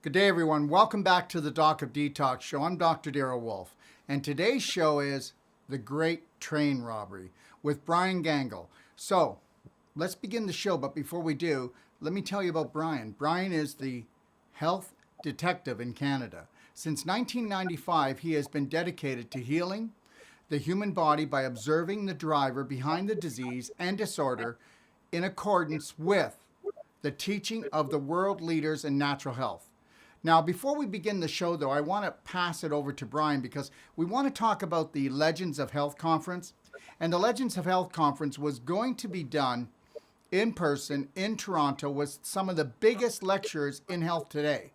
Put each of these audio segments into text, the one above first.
Good day, everyone. Welcome back to the Doc of Detox show. I'm Dr. Darrell Wolfe, and today's show is The Great Train Robbery with Brian Gangel. So, let's begin the show, but before we do, let me tell you about Brian. Brian is the health detective in Canada. Since 1995, he has been dedicated to healing the human body by observing the driver behind the disease and disorder in accordance with the teaching of the world leaders in natural health. Now, before we begin the show, though, I want to pass it over to Brian because we want to talk about the Legends of Health Conference. And the Legends of Health Conference was going to be done in person in Toronto with some of the biggest lecturers in health today.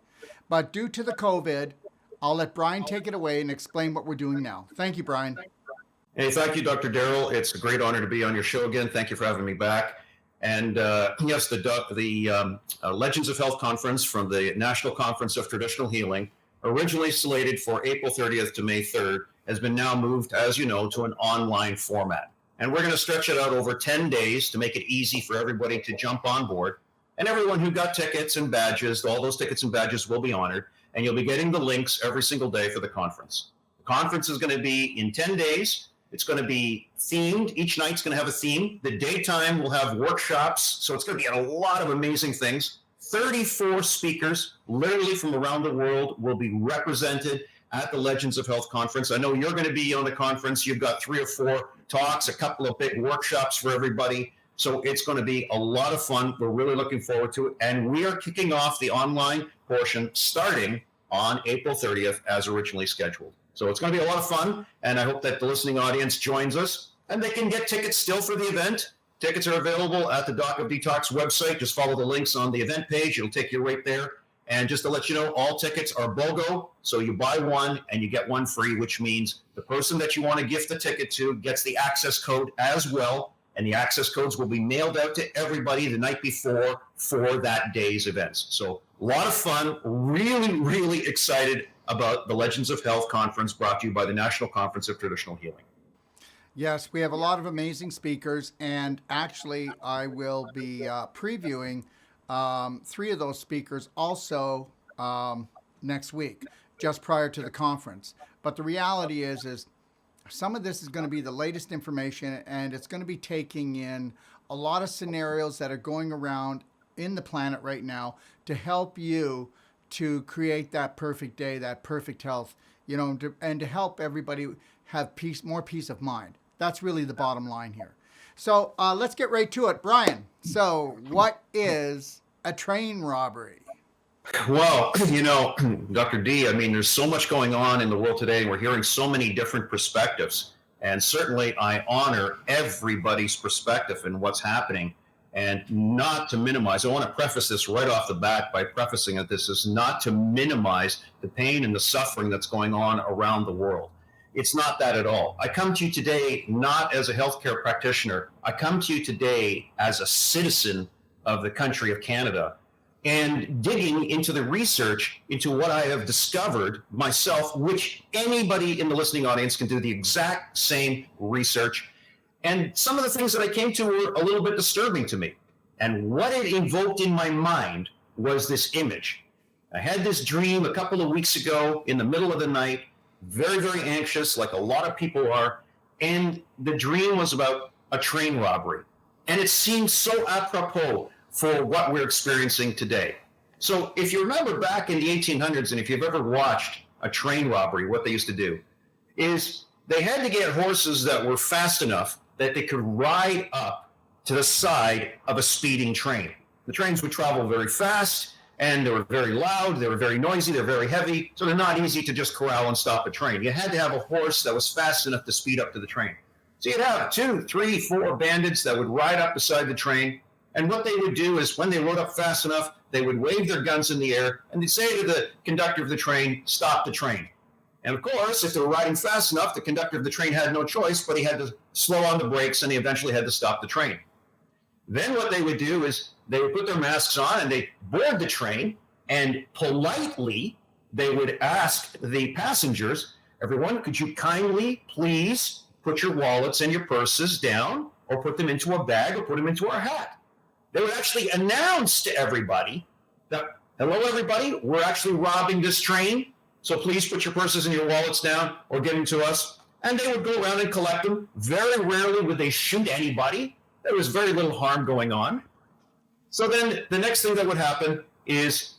But due to the COVID, I'll let Brian take it away and explain what we're doing now. Thank you, Brian. Hey, thank you, Dr. Darrell. It's a great honor to be on your show again. Thank you for having me back. And yes, the Legends of Health Conference from the National Conference of Traditional Healing, originally slated for April 30th to May 3rd, has been now moved, as you know, to an online format. And we're going to stretch it out over 10 days to make it easy for everybody to jump on board. And everyone who got tickets and badges, all those tickets and badges will be honored. And you'll be getting the links every single day for the conference. The conference is going to be in 10 days. It's going to be themed. Each night's going to have a theme. The daytime will have workshops. So it's going to be a lot of amazing things. 34 speakers, literally from around the world, will be represented at the Legends of Health Conference. I know you're going to be on the conference. You've got 3 or 4 talks, a couple of big workshops for everybody. So it's going to be a lot of fun. We're really looking forward to it. And we are kicking off the online portion starting on April 30th as originally scheduled. So it's going to be a lot of fun, and I hope that the listening audience joins us. And they can get tickets still for the event. Tickets are available at the Doc of Detox website. Just follow the links on the event page. It'll take you right there. And just to let you know, all tickets are BOGO. So you buy one and you get one free, which means the person that you want to gift the ticket to gets the access code as well. And the access codes will be mailed out to everybody the night before for that day's events. So a lot of fun. Really, really excited about the Legends of Health Conference brought to you by the National Conference of Traditional Healing. Yes, we have a lot of amazing speakers, and actually I will be previewing 3 of those speakers also next week, just prior to the conference. But the reality is some of this is going to be the latest information, and it's going to be taking in a lot of scenarios that are going around in the planet right now to help you to create that perfect day, that perfect health, and to help everybody have more peace of mind. That's really the bottom line here. So let's get right to it. Brian, so what is a train robbery? Well, Dr. D, I mean, there's so much going on in the world today, and we're hearing so many different perspectives. And certainly I honor everybody's perspective and what's happening. And not to minimize, I want to preface this right off the bat by prefacing that this is not to minimize the pain and the suffering that's going on around the world. It's not that at all. I come to you today not as a healthcare practitioner. I come to you today as a citizen of the country of Canada and digging into the research into what I have discovered myself, which anybody in the listening audience can do the exact same research. And some of the things that I came to were a little bit disturbing to me. And what it invoked in my mind was this image. I had this dream a couple of weeks ago in the middle of the night, very, very anxious, like a lot of people are. And the dream was about a train robbery. And it seemed so apropos for what we're experiencing today. So if you remember back in the 1800s, and if you've ever watched a train robbery, what they used to do is they had to get horses that were fast enough that they could ride up to the side of a speeding train. The trains would travel very fast, and they were very loud, they were very noisy, they're very heavy, so they're not easy to just corral and stop a train. You had to have a horse that was fast enough to speed up to the train. So you'd have 2, 3, 4 bandits that would ride up beside the train, and what they would do is when they rode up fast enough, they would wave their guns in the air, and they'd say to the conductor of the train, "Stop the train." And of course, if they were riding fast enough, the conductor of the train had no choice, but he had to slow on the brakes, and he eventually had to stop the train. Then what they would do is they would put their masks on and they'd board the train, and politely they would ask the passengers, "Everyone, could you kindly please put your wallets and your purses down, or put them into a bag, or put them into our hat?" They would actually announce to everybody that hello, everybody. We're actually robbing this train. So please put your purses and your wallets down or give them to us. And they would go around and collect them. Very rarely would they shoot anybody. There was very little harm going on. So then the next thing that would happen is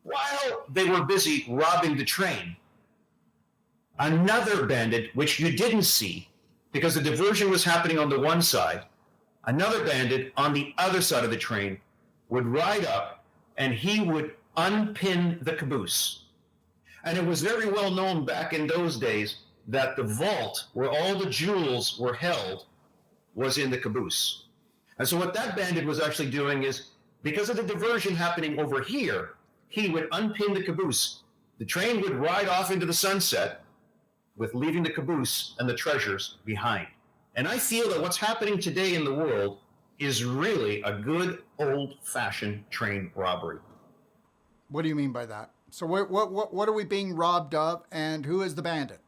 while they were busy robbing the train, another bandit, which you didn't see because the diversion was happening on the one side, another bandit on the other side of the train would ride up and he would unpin the caboose. And it was very well known back in those days that the vault where all the jewels were held was in the caboose. And so what that bandit was actually doing is, because of the diversion happening over here, he would unpin the caboose. The train would ride off into the sunset with leaving the caboose and the treasures behind. And I feel that what's happening today in the world is really a good old-fashioned train robbery. What do you mean by that? So what are we being robbed of, and who is the bandit?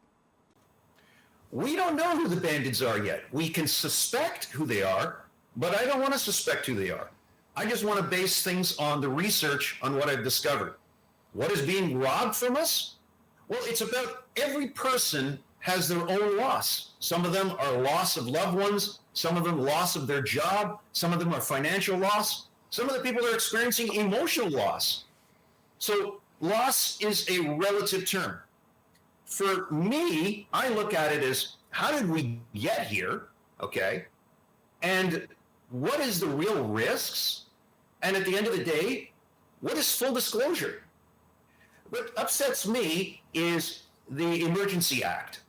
We don't know who the bandits are yet. We can suspect who they are, but I don't want to suspect who they are. I just want to base things on the research on what I've discovered. What is being robbed from us? Well, it's about every person has their own loss. Some of them are loss of loved ones. Some of them loss of their job. Some of them are financial loss. Some of the people are experiencing emotional loss. So loss is a relative term. For me, I look at it as, how did we get here? Okay. And what is the real risks? And at the end of the day, what is full disclosure? What upsets me is the Emergency Act.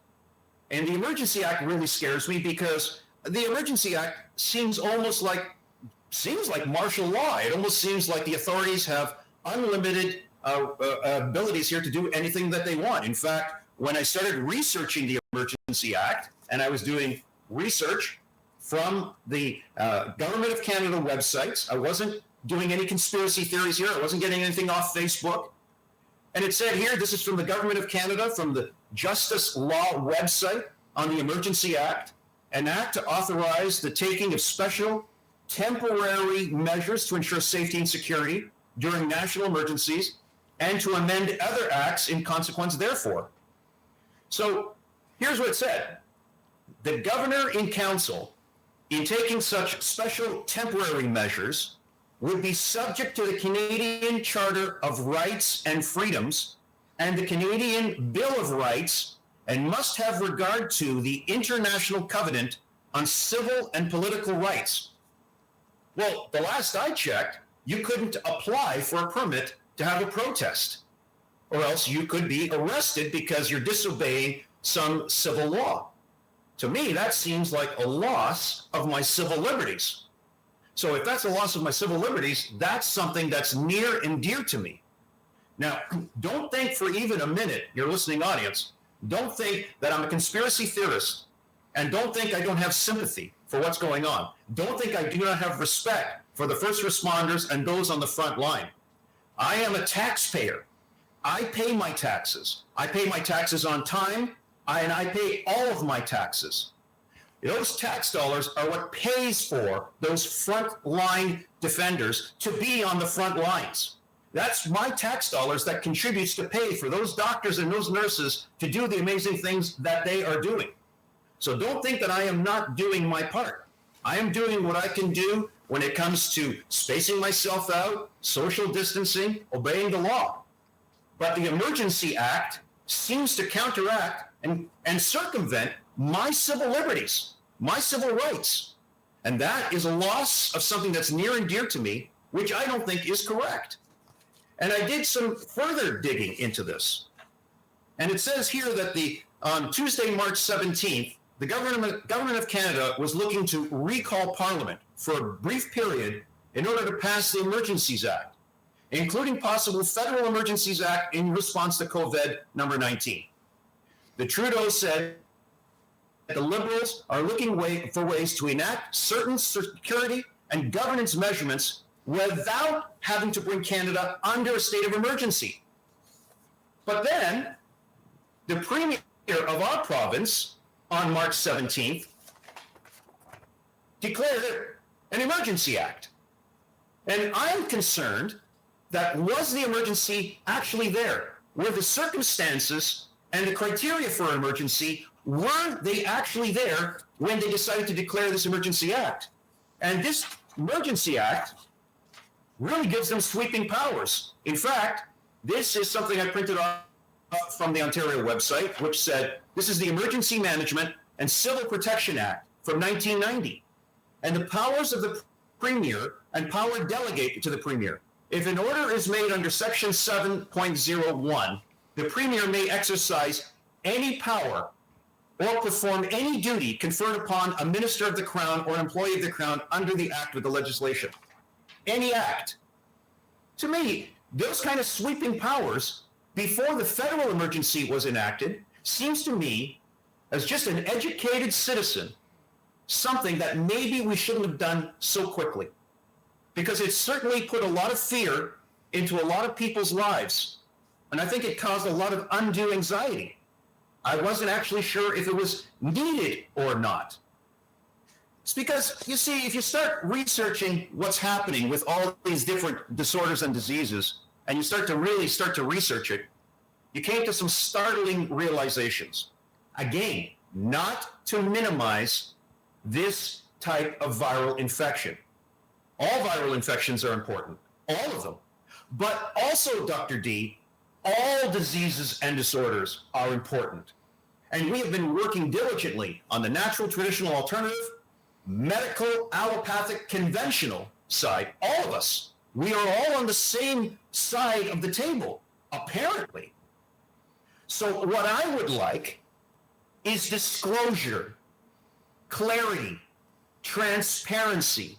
And the Emergency Act really scares me because the Emergency Act seems like martial law. It almost seems like the authorities have unlimited abilities here to do anything that they want. In fact, when I started researching the Emergency Act, and I was doing research from the Government of Canada websites, I wasn't doing any conspiracy theories here. I wasn't getting anything off Facebook. And it said here, this is from the Government of Canada, from the Justice Law website on the Emergency Act, an act to authorize the taking of special temporary measures to ensure safety and security during national emergencies and to amend other acts in consequence therefore. So here's what it said. The governor in council, in taking such special temporary measures, would be subject to the Canadian Charter of Rights and Freedoms and the Canadian Bill of Rights, and must have regard to the International Covenant on Civil and Political Rights. Well, the last I checked, you couldn't apply for a permit to have a protest, or else you could be arrested because you're disobeying some civil law. To me, that seems like a loss of my civil liberties. So if that's a loss of my civil liberties, that's something that's near and dear to me. Now, don't think for even a minute, your listening audience, don't think that I'm a conspiracy theorist, and don't think I don't have sympathy for what's going on. Don't think I do not have respect for the first responders and those on the front line. I am a taxpayer. I pay my taxes. I pay my taxes on time, and I pay all of my taxes. Those tax dollars are what pays for those front-line defenders to be on the front lines. That's my tax dollars that contributes to pay for those doctors and those nurses to do the amazing things that they are doing. So don't think that I am not doing my part. I am doing what I can do when it comes to spacing myself out, social distancing, obeying the law. But the Emergency Act seems to counteract and circumvent my civil liberties, my civil rights. And that is a loss of something that's near and dear to me, which I don't think is correct. And I did some further digging into this. And it says here that on Tuesday, March 17th, the government of Canada was looking to recall Parliament for a brief period in order to pass the Emergencies Act, including possible Federal Emergencies Act in response to COVID-19. The Trudeau said that the Liberals are looking for ways to enact certain security and governance measurements without having to bring Canada under a state of emergency. But then, the Premier of our province, on March 17th, declared an emergency act. And I'm concerned that was the emergency actually there? Were the circumstances and the criteria for emergency, were they actually there when they decided to declare this emergency act? And this emergency act really gives them sweeping powers. In fact, this is something I printed off from the Ontario website, which said, this is the Emergency Management and Civil Protection Act from 1990. And the powers of the Premier and power delegated to the Premier. If an order is made under Section 7.01, the Premier may exercise any power or perform any duty conferred upon a minister of the Crown or employee of the Crown under the act with the legislation. Any act. To me, those kind of sweeping powers before the federal emergency was enacted seems to me, as just an educated citizen, something that maybe we shouldn't have done so quickly. Because it certainly put a lot of fear into a lot of people's lives. And I think it caused a lot of undue anxiety. I wasn't actually sure if it was needed or not. It's because, you see, if you start researching what's happening with all these different disorders and diseases, and you start to research it, you came to some startling realizations. Again, not to minimize this type of viral infection. All viral infections are important, all of them. But also, Dr. D, all diseases and disorders are important. And we have been working diligently on the natural, traditional, alternative, medical, allopathic, conventional side, all of us. We are all on the same side of the table, apparently. So what I would like is disclosure, clarity, transparency.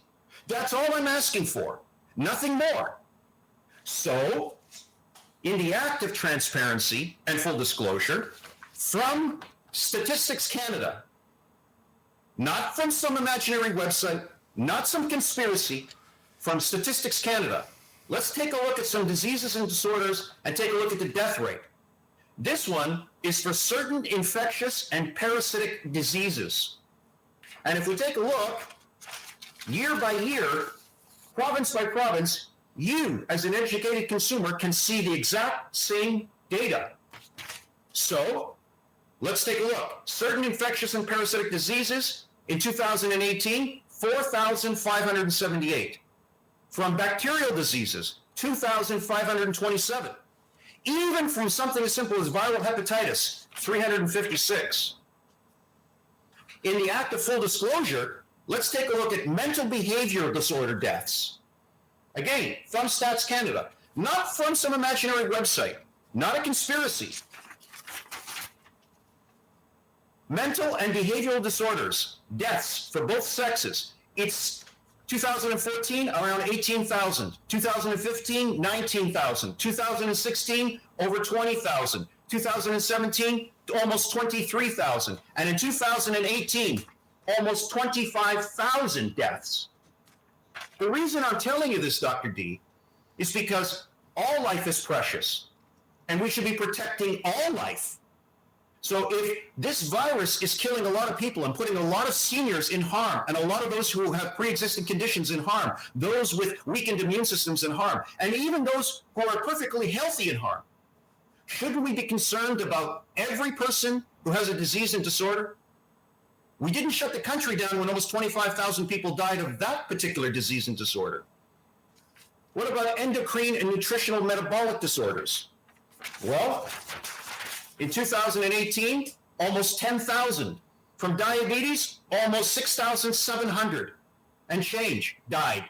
That's all I'm asking for, nothing more. So, in the act of transparency and full disclosure, from Statistics Canada, not from some imaginary website, not some conspiracy, from Statistics Canada, let's take a look at some diseases and disorders and take a look at the death rate. This one is for certain infectious and parasitic diseases. And if we take a look, year by year, province by province, you, as an educated consumer, can see the exact same data. So, let's take a look. Certain infectious and parasitic diseases in 2018, 4,578. From bacterial diseases, 2,527. Even from something as simple as viral hepatitis, 356. In the act of full disclosure, let's take a look at mental behavioral disorder deaths. Again, from Stats Canada, not from some imaginary website, not a conspiracy. Mental and behavioral disorders, deaths for both sexes. It's 2014, around 18,000. 2015, 19,000. 2016, over 20,000. 2017, almost 23,000. And in 2018, almost 25,000 deaths. The reason I'm telling you this, Dr. D, is because all life is precious, and we should be protecting all life. So if this virus is killing a lot of people and putting a lot of seniors in harm, and a lot of those who have pre-existing conditions in harm, those with weakened immune systems in harm, and even those who are perfectly healthy in harm, shouldn't we be concerned about every person who has a disease and disorder? We didn't shut the country down when almost 25,000 people died of that particular disease and disorder. What about endocrine and nutritional metabolic disorders? Well, in 2018, almost 10,000. From diabetes, almost 6,700 and change died.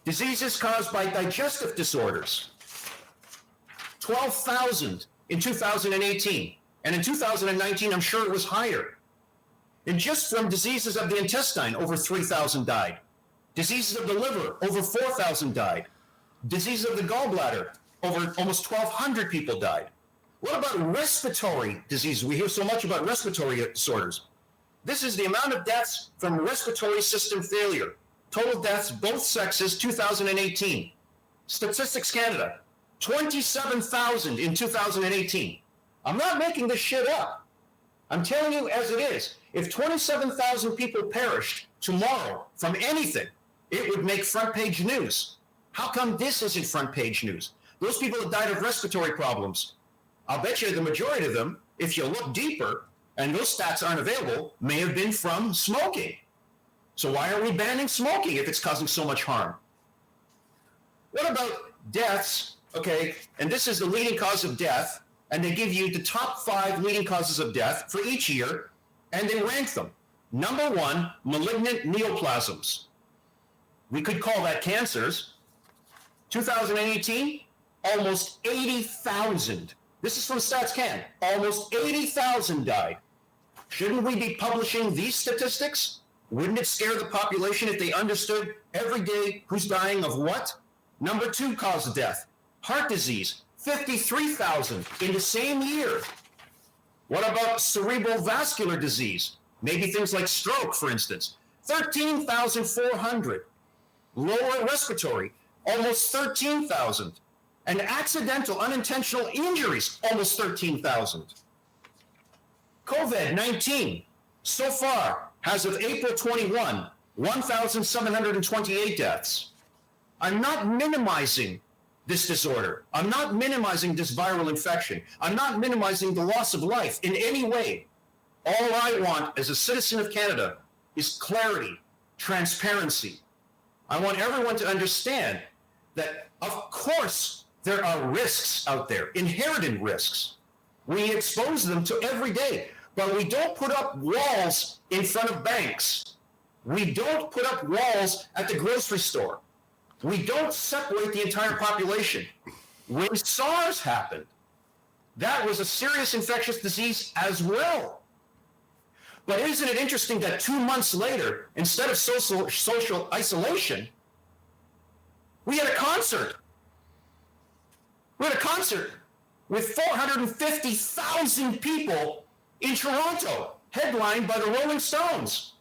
Diseases caused by digestive disorders, 12,000 in 2018. And in 2019, I'm sure it was higher. And just from diseases of the intestine, over 3,000 died. Diseases of the liver, over 4,000 died. Diseases of the gallbladder, over almost 1,200 people died. What about respiratory diseases? We hear so much about respiratory disorders. This is the amount of deaths from respiratory system failure. Total deaths, both sexes, 2018. Statistics Canada, 27,000 in 2018. I'm not making this shit up. I'm telling you as it is. If 27,000 people perished tomorrow from anything, it would make front page news. How come this isn't front page news? Those people that died of respiratory problems, I'll bet you the majority of them, if you look deeper, and those stats aren't available, may have been from smoking. So why are we banning smoking if it's causing so much harm? What about deaths? Okay, and this is the leading cause of death, and they give you the top 5 leading causes of death for each year, and they rank them. Number 1, malignant neoplasms. We could call that cancers. 2018, almost 80,000. This is from StatsCan. Almost 80,000 died. Shouldn't we be publishing these statistics? Wouldn't it scare the population if they understood every day who's dying of what? Number 2 cause of death, heart disease, 53,000 in the same year. What about cerebral vascular disease? Maybe things like stroke, for instance. 13,400. Lower respiratory, almost 13,000. And accidental, unintentional injuries, almost 13,000. COVID-19, so far, as of April 21, 1,728 deaths. I'm not minimizing this disorder. I'm not minimizing this viral infection. I'm not minimizing the loss of life in any way. All I want as a citizen of Canada is clarity, transparency. I want everyone to understand that, of course, there are risks out there, inherent risks. We expose them to every day, but we don't put up walls in front of banks. We don't put up walls at the grocery store. We don't separate the entire population. When SARS happened, that was a serious infectious disease as well. But isn't it interesting that 2 months later, instead of social isolation, we had a concert. We had a concert with 450,000 people in Toronto, headlined by the Rolling Stones.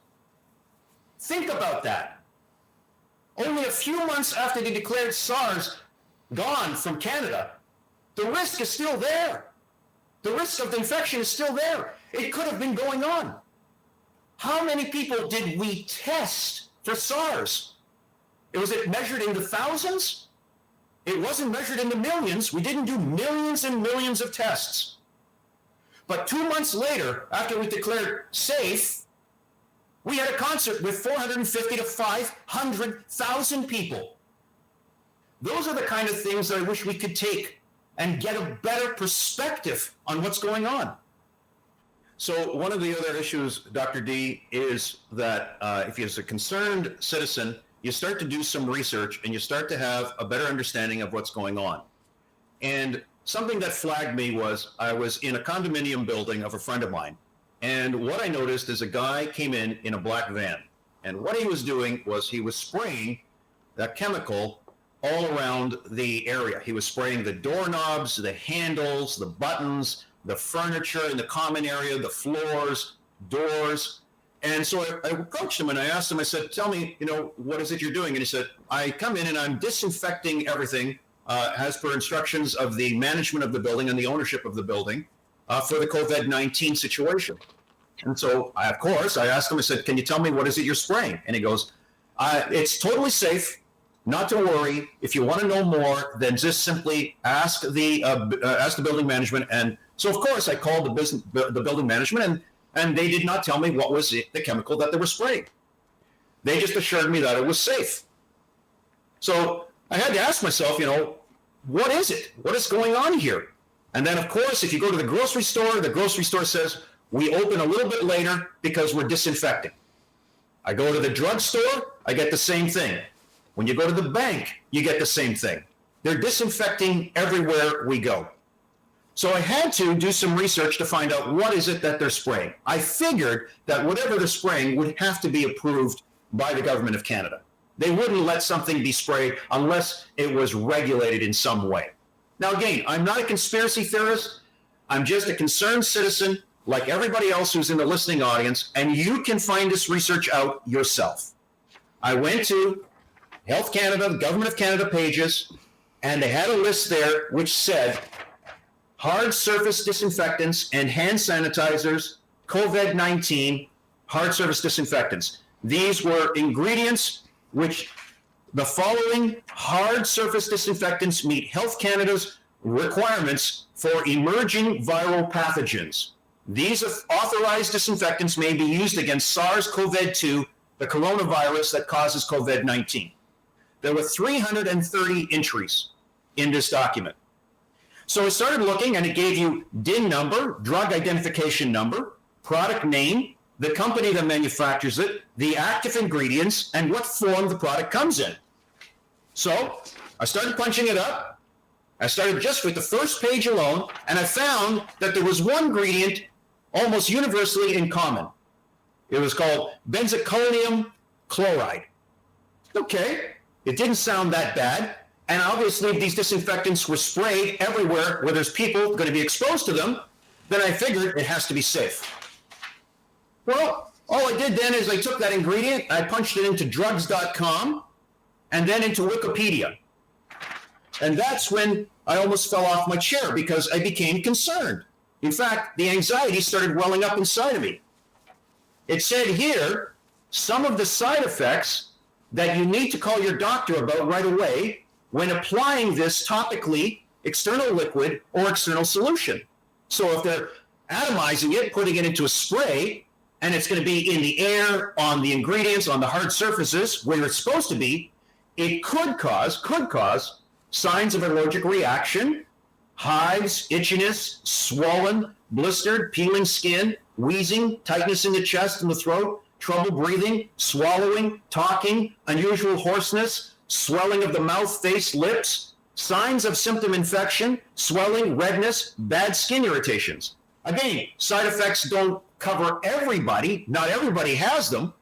Think about that. Only a few months after they declared SARS gone from Canada, the risk is still there. The risk of the infection is still there. It could have been going on. How many people did we test for SARS? Was it measured in the thousands? It wasn't measured in the millions. We didn't do millions and millions of tests. But 2 months later, after we declared safe, we had a concert with 450 to 500,000 people. Those are the kind of things that I wish we could take and get a better perspective on what's going on. So one of the other issues, Dr. D, is that if you're a concerned citizen, you start to do some research and you start to have a better understanding of what's going on. And something that flagged me was I was in a condominium building of a friend of mine. And what I noticed is a guy came in a black van. And what he was doing was he was spraying that chemical all around the area. He was spraying the doorknobs, the handles, the buttons, the furniture in the common area, the floors, doors. And so I approached him and I asked him, I said, tell me, what is it you're doing? And he said, I come in and I'm disinfecting everything as per instructions of the management of the building and the ownership of the building for the COVID-19 situation. And so, of course, I asked him, I said, can you tell me what is it you're spraying? And he goes, it's totally safe, not to worry. If you want to know more, then just simply ask the building management. And so, of course, I called the building management and they did not tell me what was the chemical that they were spraying. They just assured me that it was safe. So I had to ask myself, what is it? What is going on here? And then, of course, if you go to the grocery store says, we open a little bit later because we're disinfecting. I go to the drugstore, I get the same thing. When you go to the bank, you get the same thing. They're disinfecting everywhere we go. So I had to do some research to find out what is it that they're spraying. I figured that whatever they're spraying would have to be approved by the government of Canada. They wouldn't let something be sprayed unless it was regulated in some way. Now, again, I'm not a conspiracy theorist. I'm just a concerned citizen like everybody else who's in the listening audience, and you can find this research out yourself. I went to Health Canada, the Government of Canada pages, and they had a list there which said hard surface disinfectants and hand sanitizers, COVID-19, hard surface disinfectants. These were ingredients which the following hard surface disinfectants meet Health Canada's requirements for emerging viral pathogens. These authorized disinfectants may be used against SARS-CoV-2, the coronavirus that causes COVID-19. There were 330 entries in this document. So I started looking, and it gave you DIN number, drug identification number, product name, the company that manufactures it, the active ingredients, and what form the product comes in. So I started punching it up. I started just with the first page alone, and I found that there was one ingredient almost universally in common. It was called benzalkonium chloride. Okay, it didn't sound that bad. And obviously these disinfectants were sprayed everywhere where there's people going to be exposed to them. Then I figured it has to be safe. Well, all I did then is I took that ingredient, I punched it into drugs.com and then into Wikipedia. And that's when I almost fell off my chair because I became concerned. In fact, the anxiety started welling up inside of me. It said here, some of the side effects that you need to call your doctor about right away when applying this topically, external liquid or external solution. So if they're atomizing it, putting it into a spray, and it's going to be in the air, on the ingredients, on the hard surfaces where it's supposed to be, it could cause signs of allergic reaction, hives, itchiness, swollen, blistered, peeling skin, wheezing, tightness in the chest and the throat, trouble breathing, swallowing, talking, unusual hoarseness, swelling of the mouth, face, lips, signs of symptom infection, swelling, redness, bad skin irritations. Again, side effects don't cover everybody. Not everybody has them,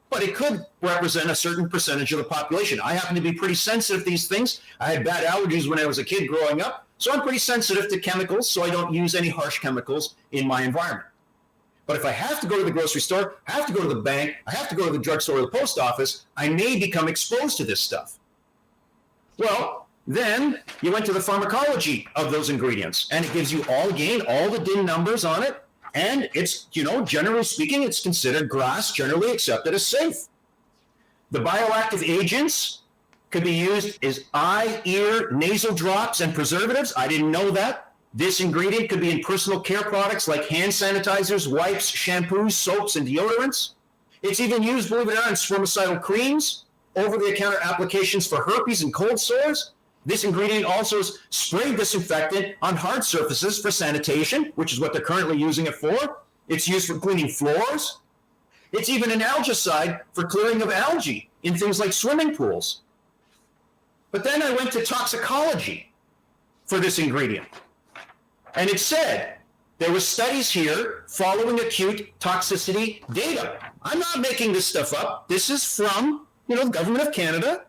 but it could represent a certain percentage of the population. I happen to be pretty sensitive to these things. I had bad allergies when I was a kid growing up, so I'm pretty sensitive to chemicals, so I don't use any harsh chemicals in my environment. But if I have to go to the grocery store, I have to go to the bank, I have to go to the drugstore or the post office, I may become exposed to this stuff. Well, then you went to the pharmacology of those ingredients, and it gives you all the DIN numbers on it, and it's, generally speaking, it's considered GRAS, generally accepted as safe. The bioactive agents could be used as eye, ear, nasal drops, and preservatives. I didn't know that. This ingredient could be in personal care products like hand sanitizers, wipes, shampoos, soaps, and deodorants. It's even used, believe it or not, in spermicidal creams, over-the-counter applications for herpes and cold sores. This ingredient also is spray disinfectant on hard surfaces for sanitation, which is what they're currently using it for. It's used for cleaning floors. It's even an algicide for clearing of algae in things like swimming pools. But then I went to toxicology for this ingredient. And it said there were studies here following acute toxicity data. I'm not making this stuff up. This is from, the government of Canada.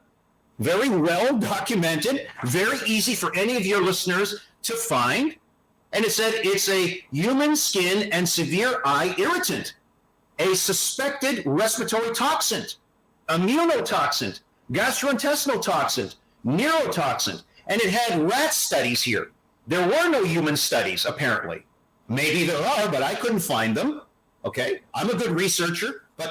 Very well documented, very easy for any of your listeners to find. And it said it's a human skin and severe eye irritant, a suspected respiratory toxin, immunotoxin, gastrointestinal toxin, neurotoxin, and it had rat studies here. There were no human studies, apparently. Maybe there are, but I couldn't find them. Okay, I'm a good researcher, but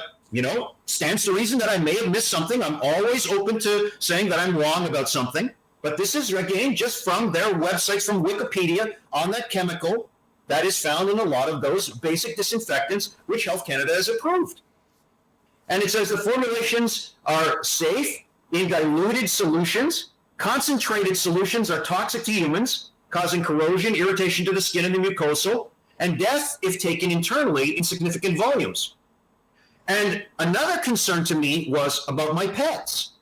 stands to reason that I may have missed something. I'm always open to saying that I'm wrong about something. But this is, again, just from their websites, from Wikipedia, on that chemical that is found in a lot of those basic disinfectants, which Health Canada has approved. And it says the formulations are safe in diluted solutions. Concentrated solutions are toxic to humans, causing corrosion, irritation to the skin and the mucosal, and death if taken internally in significant volumes. And another concern to me was about my pets.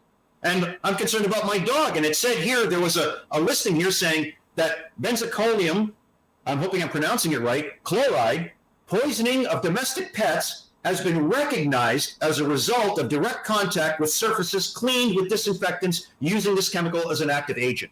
And I'm concerned about my dog. And it said here, there was a listing here saying that benzalkonium, I'm hoping I'm pronouncing it right, chloride, poisoning of domestic pets has been recognized as a result of direct contact with surfaces cleaned with disinfectants using this chemical as an active agent.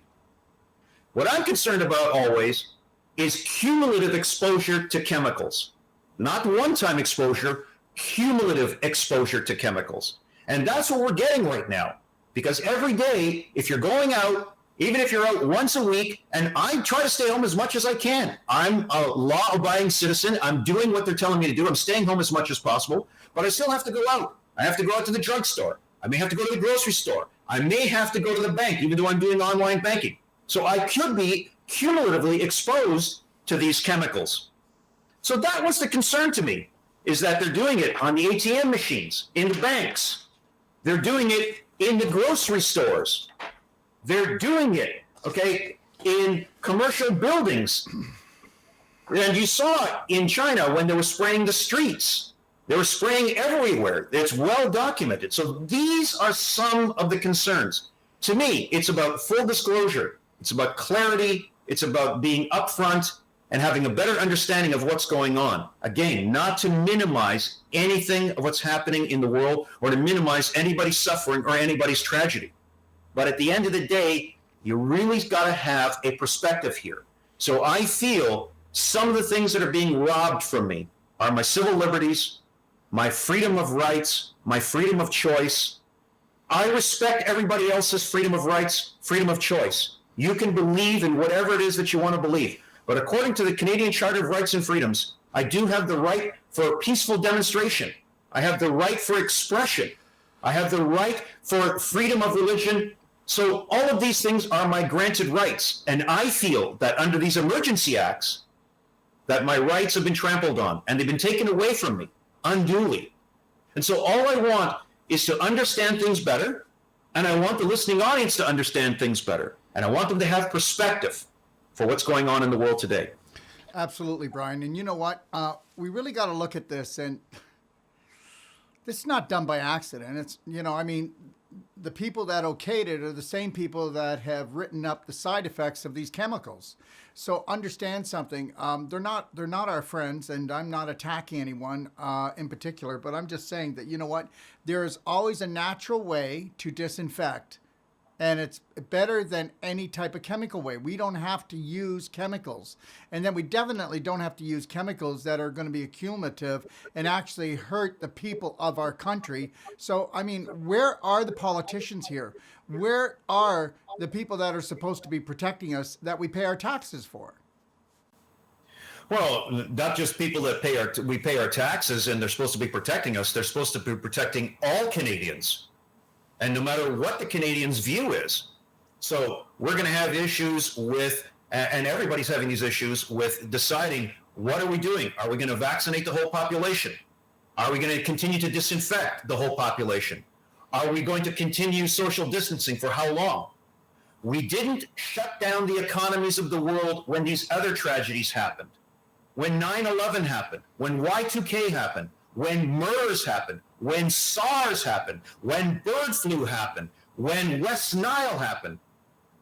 What I'm concerned about always is cumulative exposure to chemicals, not one-time exposure, cumulative exposure to chemicals. And that's what we're getting right now. Because every day, if you're going out, even if you're out once a week, and I try to stay home as much as I can. I'm a law-abiding citizen. I'm doing what they're telling me to do. I'm staying home as much as possible, but I still have to go out. I have to go out to the drugstore. I may have to go to the grocery store. I may have to go to the bank, even though I'm doing online banking. So I could be cumulatively exposed to these chemicals. So that was the concern to me, is that they're doing it on the ATM machines, in the banks. They're doing it in the grocery stores. They're doing it, okay, in commercial buildings. And you saw it in China when they were spraying the streets. They were spraying everywhere. It's well documented. So these are some of the concerns. To me, it's about full disclosure. It's about clarity. It's about being upfront and having a better understanding of what's going on. Again, not to minimize anything of what's happening in the world or to minimize anybody's suffering or anybody's tragedy. But at the end of the day, you really got to have a perspective here. So I feel some of the things that are being robbed from me are my civil liberties, my freedom of rights, my freedom of choice. I respect everybody else's freedom of rights, freedom of choice. You can believe in whatever it is that you want to believe. But according to the Canadian Charter of Rights and Freedoms, I do have the right for peaceful demonstration. I have the right for expression. I have the right for freedom of religion. So all of these things are my granted rights. And I feel that under these emergency acts, that my rights have been trampled on and they've been taken away from me unduly. And so all I want is to understand things better. And I want the listening audience to understand things better. And I want them to have perspective for what's going on in the world today. Absolutely, Brian. And you know what? We really got to look at this. And this is not done by accident. It's, the people that okayed it are the same people that have written up the side effects of these chemicals. So understand something. They're not our friends, and I'm not attacking anyone in particular, but I'm just saying that, you know what? There is always a natural way to disinfect, and it's better than any type of chemical way. We don't have to use chemicals. And then we definitely don't have to use chemicals that are going to be accumulative and actually hurt the people of our country. So, where are the politicians here? Where are the people that are supposed to be protecting us that we pay our taxes for? Well, not just people that we pay our taxes and they're supposed to be protecting us. They're supposed to be protecting all Canadians. And no matter what the Canadians' view is. So we're going to have issues with, and everybody's having these issues with deciding, what are we doing? Are we going to vaccinate the whole population? Are we going to continue to disinfect the whole population? Are we going to continue social distancing for how long? We didn't shut down the economies of the world when these other tragedies happened. When 9/11 happened, when Y2K happened, when MERS happened, when SARS happened, when bird flu happened, when West Nile happened,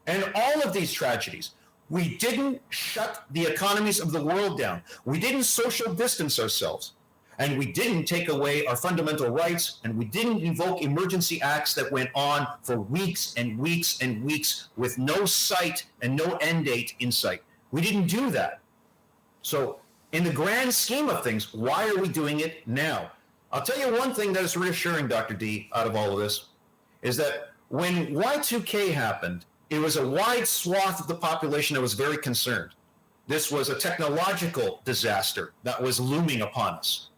and all of these tragedies, we didn't shut the economies of the world down. We didn't social distance ourselves, and we didn't take away our fundamental rights, and we didn't invoke emergency acts that went on for weeks and weeks and weeks with no sight and no end date in sight. We didn't do that. So in the grand scheme of things, why are we doing it now? I'll tell you one thing that is reassuring, Dr. D, out of all of this, is that when Y2K happened, it was a wide swath of the population that was very concerned. This was a technological disaster that was looming upon us.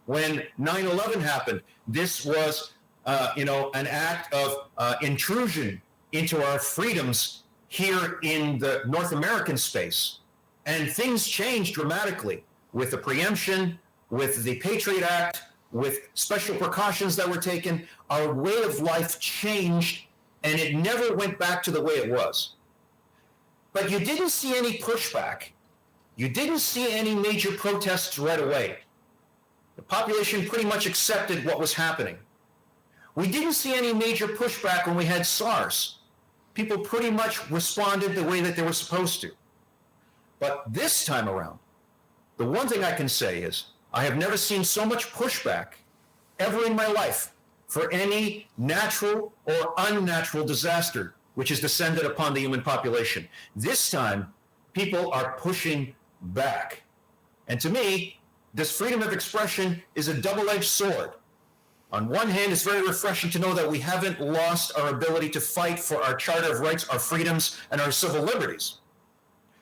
When 9/11 happened, this was, an act of intrusion into our freedoms here in the North American space. And things changed dramatically with the preemption, with the Patriot Act, with special precautions that were taken. Our way of life changed, and it never went back to the way it was. But you didn't see any pushback. You didn't see any major protests right away. The population pretty much accepted what was happening. We didn't see any major pushback when we had SARS. People pretty much responded the way that they were supposed to. But this time around, the one thing I can say is I have never seen so much pushback ever in my life for any natural or unnatural disaster which has descended upon the human population. This time, people are pushing back. And to me, this freedom of expression is a double-edged sword. On one hand, it's very refreshing to know that we haven't lost our ability to fight for our Charter of Rights, our freedoms, and our civil liberties.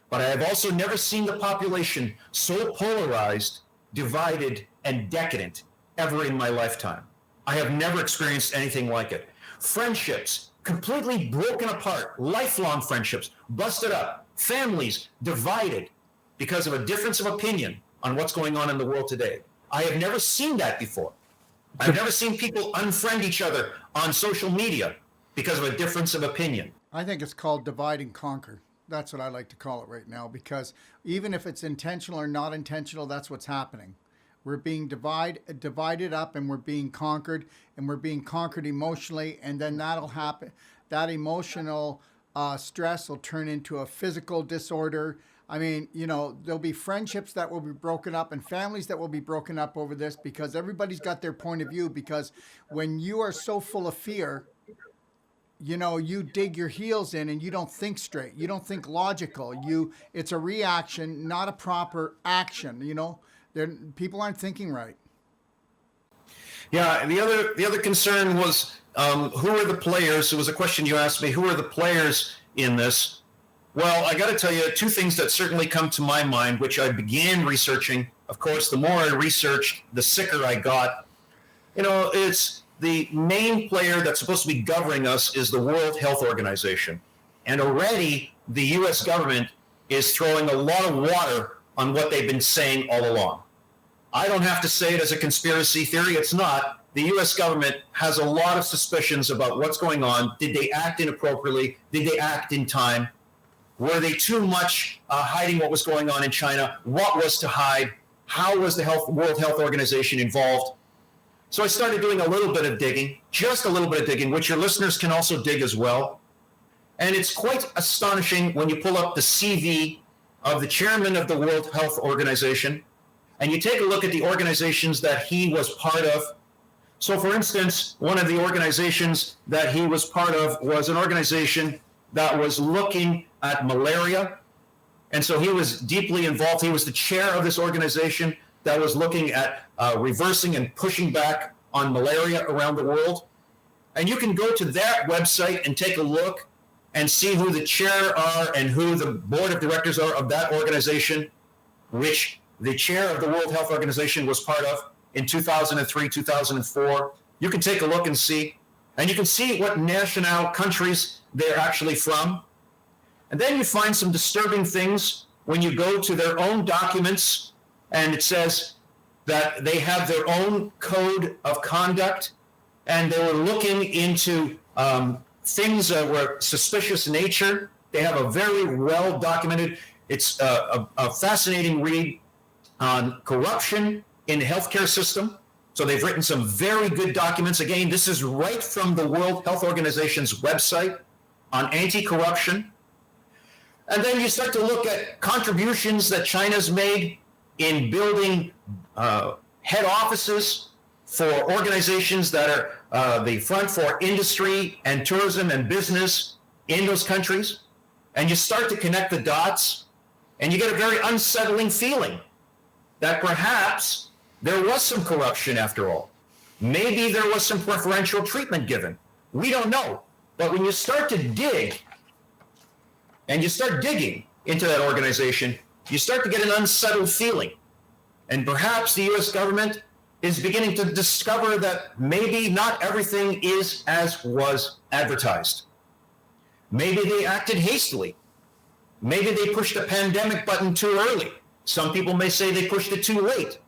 But I have also never seen the population so polarized, divided, and decadent ever in my lifetime. I have never experienced anything like it. Friendships completely broken apart, lifelong friendships busted up, families divided because of a difference of opinion on what's going on in the world today. I have never seen that before. I've never seen people unfriend each other on social media because of a difference of opinion. I think it's called divide and conquer. That's what I like to call it right now, because even if it's intentional or not intentional, that's what's happening. We're being divided up, and we're being conquered, emotionally, and then that'll happen. That emotional stress will turn into a physical disorder. I mean, there'll be friendships that will be broken up and families that will be broken up over this, because everybody's got their point of view. Because when you are so full of fear, you dig your heels in and you don't think straight. You don't think logical. It's a reaction, not a proper action. People aren't thinking right. Yeah, the other concern was who are the players? It was a question you asked me. Who are the players in this? Well, I got to tell you two things that certainly come to my mind, which I began researching. Of course, the more I researched, the sicker I got. It's the main player that's supposed to be governing us is the World Health Organization. And already the U.S. government is throwing a lot of water on what they've been saying all along. I don't have to say it as a conspiracy theory. It's not. The U.S. government has a lot of suspicions about what's going on. Did they act inappropriately? Did they act in time? Were they too much hiding what was going on in China? What was to hide? How was the World Health Organization involved? So I started doing a little bit of digging, just a little bit of digging, which your listeners can also dig as well. And it's quite astonishing when you pull up the CV of the chairman of the World Health Organization, and you take a look at the organizations that he was part of. So, for instance, one of the organizations that he was part of was an organization that was looking at malaria. And so he was deeply involved. He was the chair of this organization that was looking at reversing and pushing back on malaria around the world. And you can go to that website and take a look and see who the chair are and who the board of directors are of that organization, which the chair of the World Health Organization was part of in 2003, 2004. You can take a look and see. And you can see what national countries they're actually from. And then you find some disturbing things when you go to their own documents, and it says that they have their own code of conduct, and they were looking into things that were suspicious in nature. They have a very well documented, it's a fascinating read on corruption in the healthcare system. So they've written some very good documents. Again, this is right from the World Health Organization's website on anti-corruption. And then you start to look at contributions that China's made in building head offices for organizations that are the front for industry and tourism and business in those countries. And you start to connect the dots, and you get a very unsettling feeling that perhaps there was some corruption after all. Maybe there was some preferential treatment given. We don't know. But when you start to dig, and you start digging into that organization, you start to get an unsettled feeling. And perhaps the U.S. government is beginning to discover that maybe not everything is as was advertised. Maybe they acted hastily. Maybe they pushed the pandemic button too early. Some people may say they pushed it too late.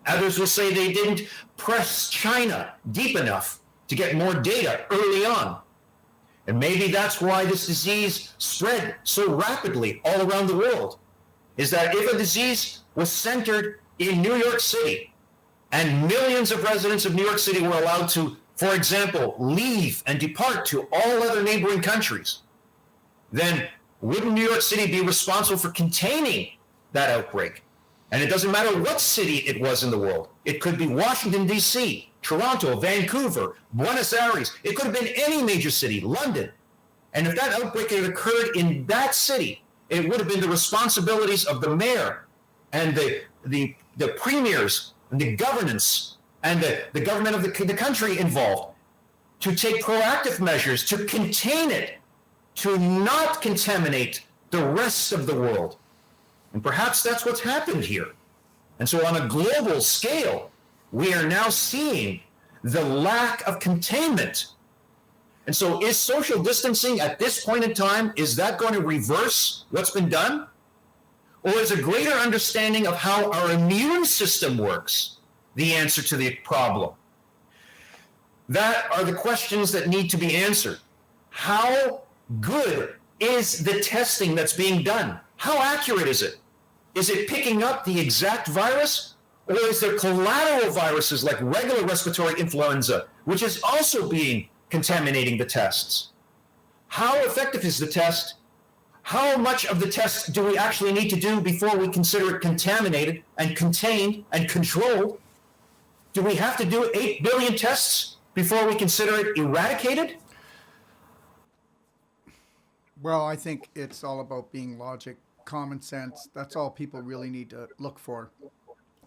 Others will say they didn't press China deep enough to get more data early on. And maybe that's why this disease spread so rapidly all around the world, is that if a disease was centered in New York City and millions of residents of New York City were allowed to, for example, leave and depart to all other neighboring countries, then wouldn't New York City be responsible for containing that outbreak? And it doesn't matter what city it was in the world. It could be Washington, D.C., Toronto, Vancouver, Buenos Aires. It could have been any major city, London. And if that outbreak had occurred in that city, it would have been the responsibilities of the mayor and the premiers and the governance and the government of the country involved to take proactive measures to contain it, to not contaminate the rest of the world. And perhaps that's what's happened here. And so on a global scale, we are now seeing the lack of containment. And so is social distancing at this point in time, is that going to reverse what's been done? Or is a greater understanding of how our immune system works the answer to the problem? That are the questions that need to be answered. How good is the testing that's being done? How accurate is it? Is it picking up the exact virus? Or is there collateral viruses like regular respiratory influenza, which is also contaminating the tests? How effective is the test? How much of the test do we actually need to do before we consider it contaminated and contained and controlled? Do we have to do 8 billion tests before we consider it eradicated? Well, I think it's all about being logic, common sense. That's all people really need to look for.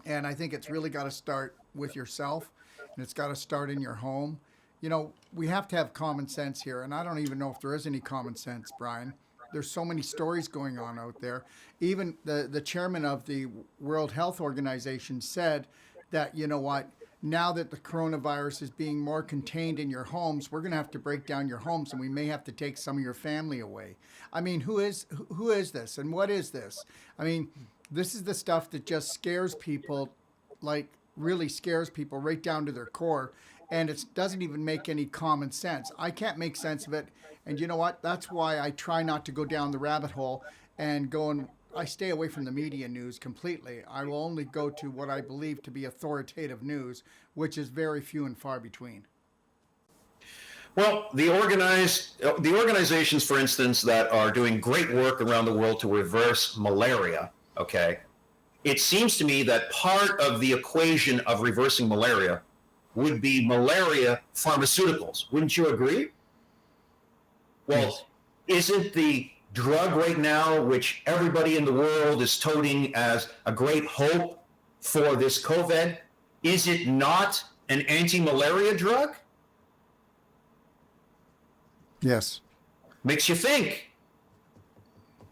And I think it's really got to start with yourself, and it's got to start in your home. You know, we have to have common sense here, and I don't even know if there is any common sense, Brian. There's so many stories going on out there. Even the chairman of the World Health Organization said that, you know what, now that the coronavirus is being more contained in your homes, we're going to have to break down your homes, and we may have to take some of your family away. I mean, who is this, and what is this? I mean, this is the stuff that just scares people, like really scares people right down to their core, and it doesn't even make any common sense. I can't make sense of it, and you know what? That's why I try not to go down the rabbit hole and I stay away from the media news completely. I will only go to what I believe to be authoritative news, which is very few and far between. Well, the organizations, for instance, that are doing great work around the world to reverse malaria, okay, it seems to me that part of the equation of reversing malaria would be malaria pharmaceuticals. Wouldn't you agree? Well, yes. Isn't the drug right now, which everybody in the world is touting as a great hope for this COVID, is it not an anti-malaria drug? Yes. Makes you think.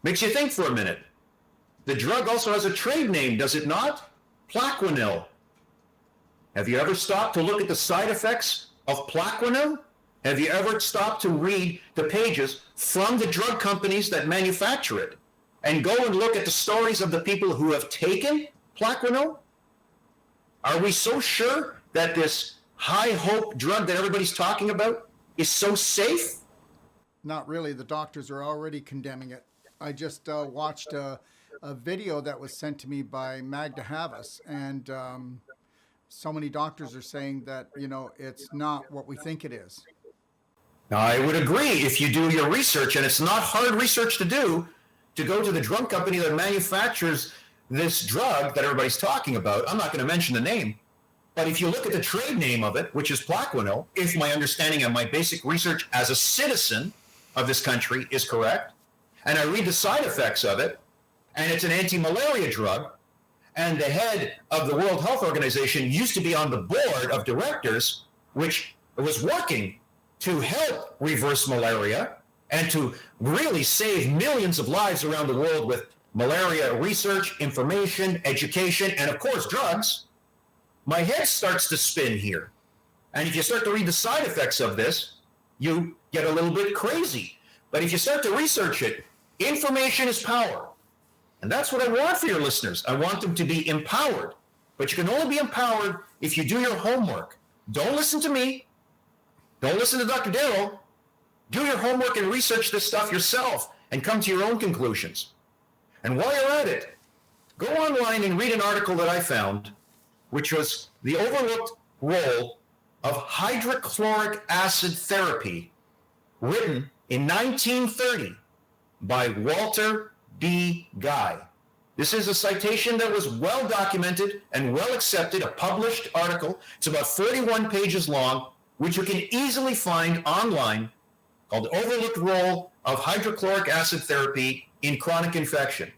Makes you think for a minute. The drug also has a trade name, does it not? Plaquenil. Have you ever stopped to look at the side effects of Plaquenil? Have you ever stopped to read the pages from the drug companies that manufacture it and go and look at the stories of the people who have taken Plaquenil? Are we so sure that this high hope drug that everybody's talking about is so safe? Not really. The doctors are already condemning it. I just watched a video that was sent to me by Magda Havas, and so many doctors are saying that, you know, it's not what we think it is. I would agree if you do your research, and it's not hard research to do, to go to the drug company that manufactures this drug that everybody's talking about. I'm not going to mention the name, but if you look at the trade name of it, which is Plaquenil, if my understanding and my basic research as a citizen of this country is correct, and I read the side effects of it, and it's an anti-malaria drug, and the head of the World Health Organization used to be on the board of directors, which was working to help reverse malaria and to really save millions of lives around the world with malaria research, information, education, and of course drugs, my head starts to spin here. And if you start to read the side effects of this, you get a little bit crazy. But if you start to research it, information is power. And that's what I want for your listeners. I want them to be empowered. But you can only be empowered if you do your homework. Don't listen to me. Don't listen to Dr. Darrell. Do your homework and research this stuff yourself and come to your own conclusions. And while you're at it, go online and read an article that I found, which was the overlooked role of hydrochloric acid therapy, written in 1930 by Walter B. Guy. This is a citation that was well documented and well accepted, a published article. It's about 41 pages long, which you can easily find online, called Overlooked Role of Hydrochloric Acid Therapy in Chronic Infection.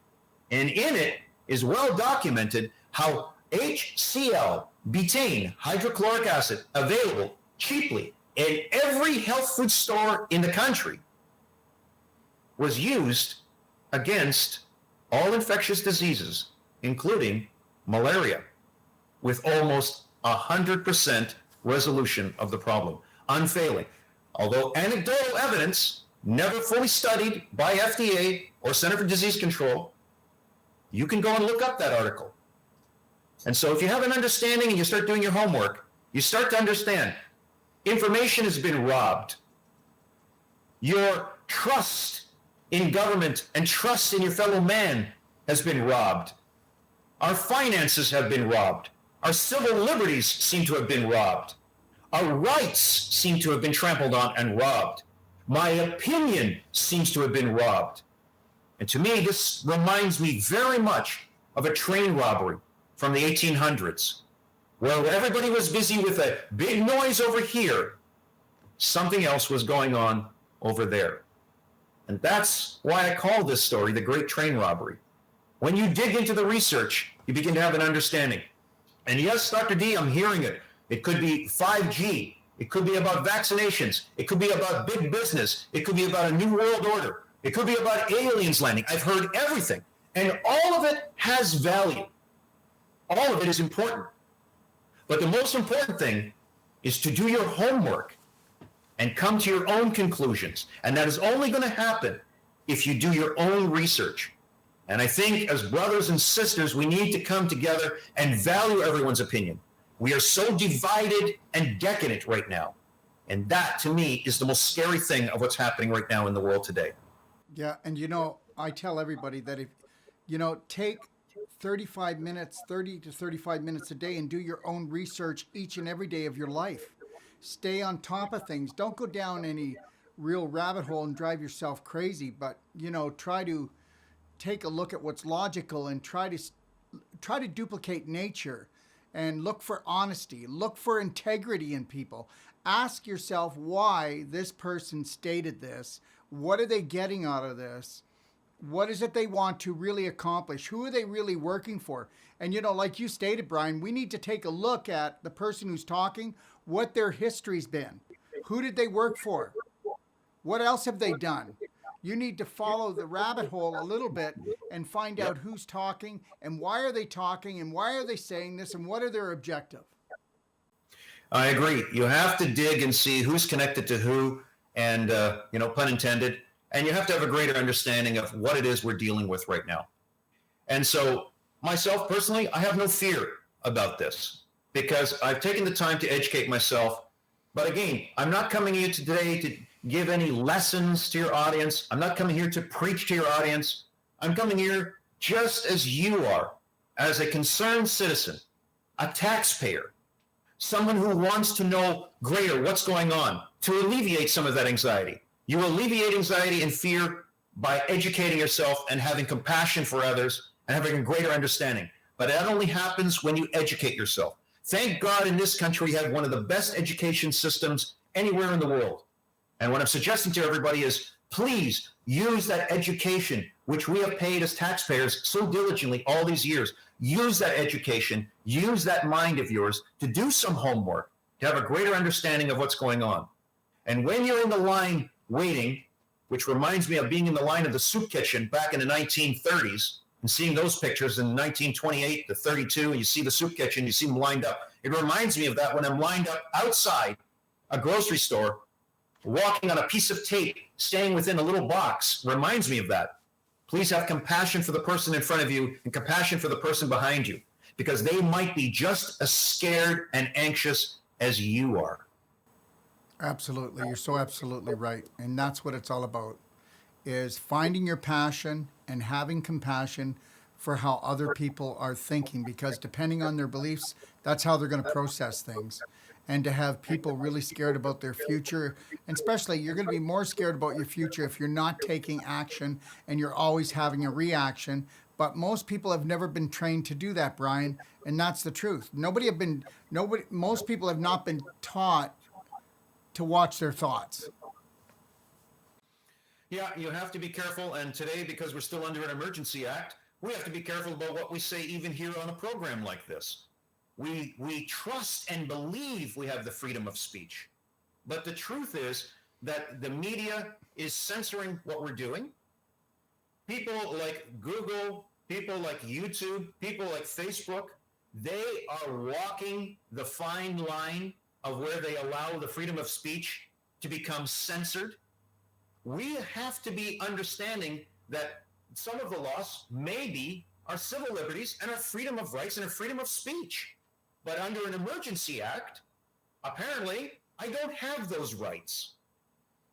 And in it is well documented how HCl, betaine, hydrochloric acid, available cheaply in every health food store in the country, was used against all infectious diseases, including malaria, with almost 100% resolution of the problem. Unfailing. Although anecdotal evidence, never fully studied by FDA or Center for Disease Control, you can go and look up that article. And so if you have an understanding and you start doing your homework, you start to understand information has been robbed. Your trust in government and trust in your fellow man has been robbed. Our finances have been robbed. Our civil liberties seem to have been robbed. Our rights seem to have been trampled on and robbed. My opinion seems to have been robbed. And to me, this reminds me very much of a train robbery from the 1800s, where everybody was busy with a big noise over here. Something else was going on over there. And that's why I call this story the Great Train Robbery. When you dig into the research, you begin to have an understanding. And yes, Dr. D, I'm hearing it. It could be 5G. It could be about vaccinations. It could be about big business. It could be about a new world order. It could be about aliens landing. I've heard everything. And all of it has value. All of it is important. But the most important thing is to do your homework and come to your own conclusions. And that is only going to happen if you do your own research. And I think as brothers and sisters, we need to come together and value everyone's opinion. We are so divided and decadent right now. And that, to me, is the most scary thing of what's happening right now in the world today. Yeah, and I tell everybody that if, take 30 to 35 minutes a day and do your own research each and every day of your life. Stay on top of things. Don't go down any real rabbit hole and drive yourself crazy, but, try to take a look at what's logical and try to duplicate nature and look for honesty, look for integrity in people. Ask yourself why this person stated this. What are they getting out of this? What is it they want to really accomplish? Who are they really working for? And, like you stated, Brian, we need to take a look at the person who's talking, what their history's been. Who did they work for? What else have they done? You need to follow the rabbit hole a little bit and find out who's talking and why are they talking and why are they saying this and what are their objectives. I agree. You have to dig and see who's connected to who and, pun intended, and you have to have a greater understanding of what it is we're dealing with right now. And so myself personally, I have no fear about this because I've taken the time to educate myself. But again, I'm not coming here today to give any lessons to your audience. I'm not coming here to preach to your audience. I'm coming here just as you are, as a concerned citizen, a taxpayer, someone who wants to know greater what's going on, to alleviate some of that anxiety. You alleviate anxiety and fear by educating yourself and having compassion for others and having a greater understanding. But that only happens when you educate yourself. Thank God in this country we have one of the best education systems anywhere in the world. And what I'm suggesting to everybody is please use that education, which we have paid as taxpayers so diligently all these years. Use that education, use that mind of yours to do some homework, to have a greater understanding of what's going on. And when you're in the line waiting, which reminds me of being in the line of the soup kitchen back in the 1930s and seeing those pictures in 1928 to 32, and you see the soup kitchen, you see them lined up. It reminds me of that when I'm lined up outside a grocery store, walking on a piece of tape, staying within a little box, reminds me of that. Please have compassion for the person in front of you and compassion for the person behind you, because they might be just as scared and anxious as you are. Absolutely. You're so absolutely right. And that's what it's all about, is finding your passion and having compassion for how other people are thinking, because depending on their beliefs, that's how they're going to process things. And to have people really scared about their future, and especially you're going to be more scared about your future if you're not taking action and you're always having a reaction. But most people have never been trained to do that, Brian, and that's the truth. Most people have not been taught to watch their thoughts. Yeah, you have to be careful. And today, because we're still under an emergency act, we have to be careful about what we say even here on a program like this. We trust and believe we have the freedom of speech. But the truth is that the media is censoring what we're doing. People like Google, people like YouTube, people like Facebook, they are walking the fine line of where they allow the freedom of speech to become censored, we have to be understanding that some of the laws maybe are civil liberties and a freedom of rights and a freedom of speech. But under an emergency act, apparently, I don't have those rights.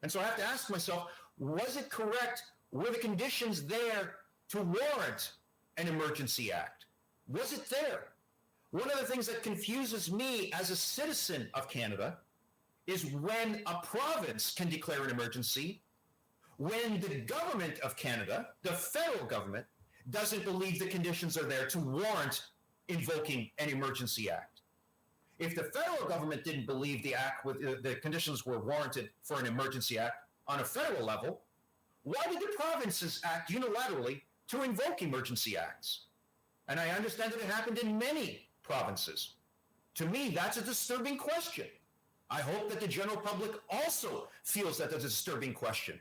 And so I have to ask myself, was it correct? Were the conditions there to warrant an emergency act? Was it there? One of the things that confuses me as a citizen of Canada is when a province can declare an emergency, when the government of Canada, the federal government, doesn't believe the conditions are there to warrant invoking an emergency act. If the federal government didn't believe the conditions were warranted for an emergency act on a federal level, why did the provinces act unilaterally to invoke emergency acts? And I understand that it happened in many provinces. To me, that's a disturbing question. I hope that the general public also feels that that's a disturbing question.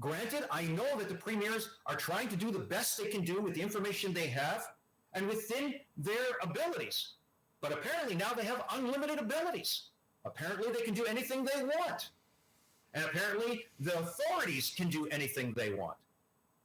Granted, I know that the premiers are trying to do the best they can do with the information they have and within their abilities. But apparently now they have unlimited abilities. Apparently they can do anything they want. And apparently the authorities can do anything they want.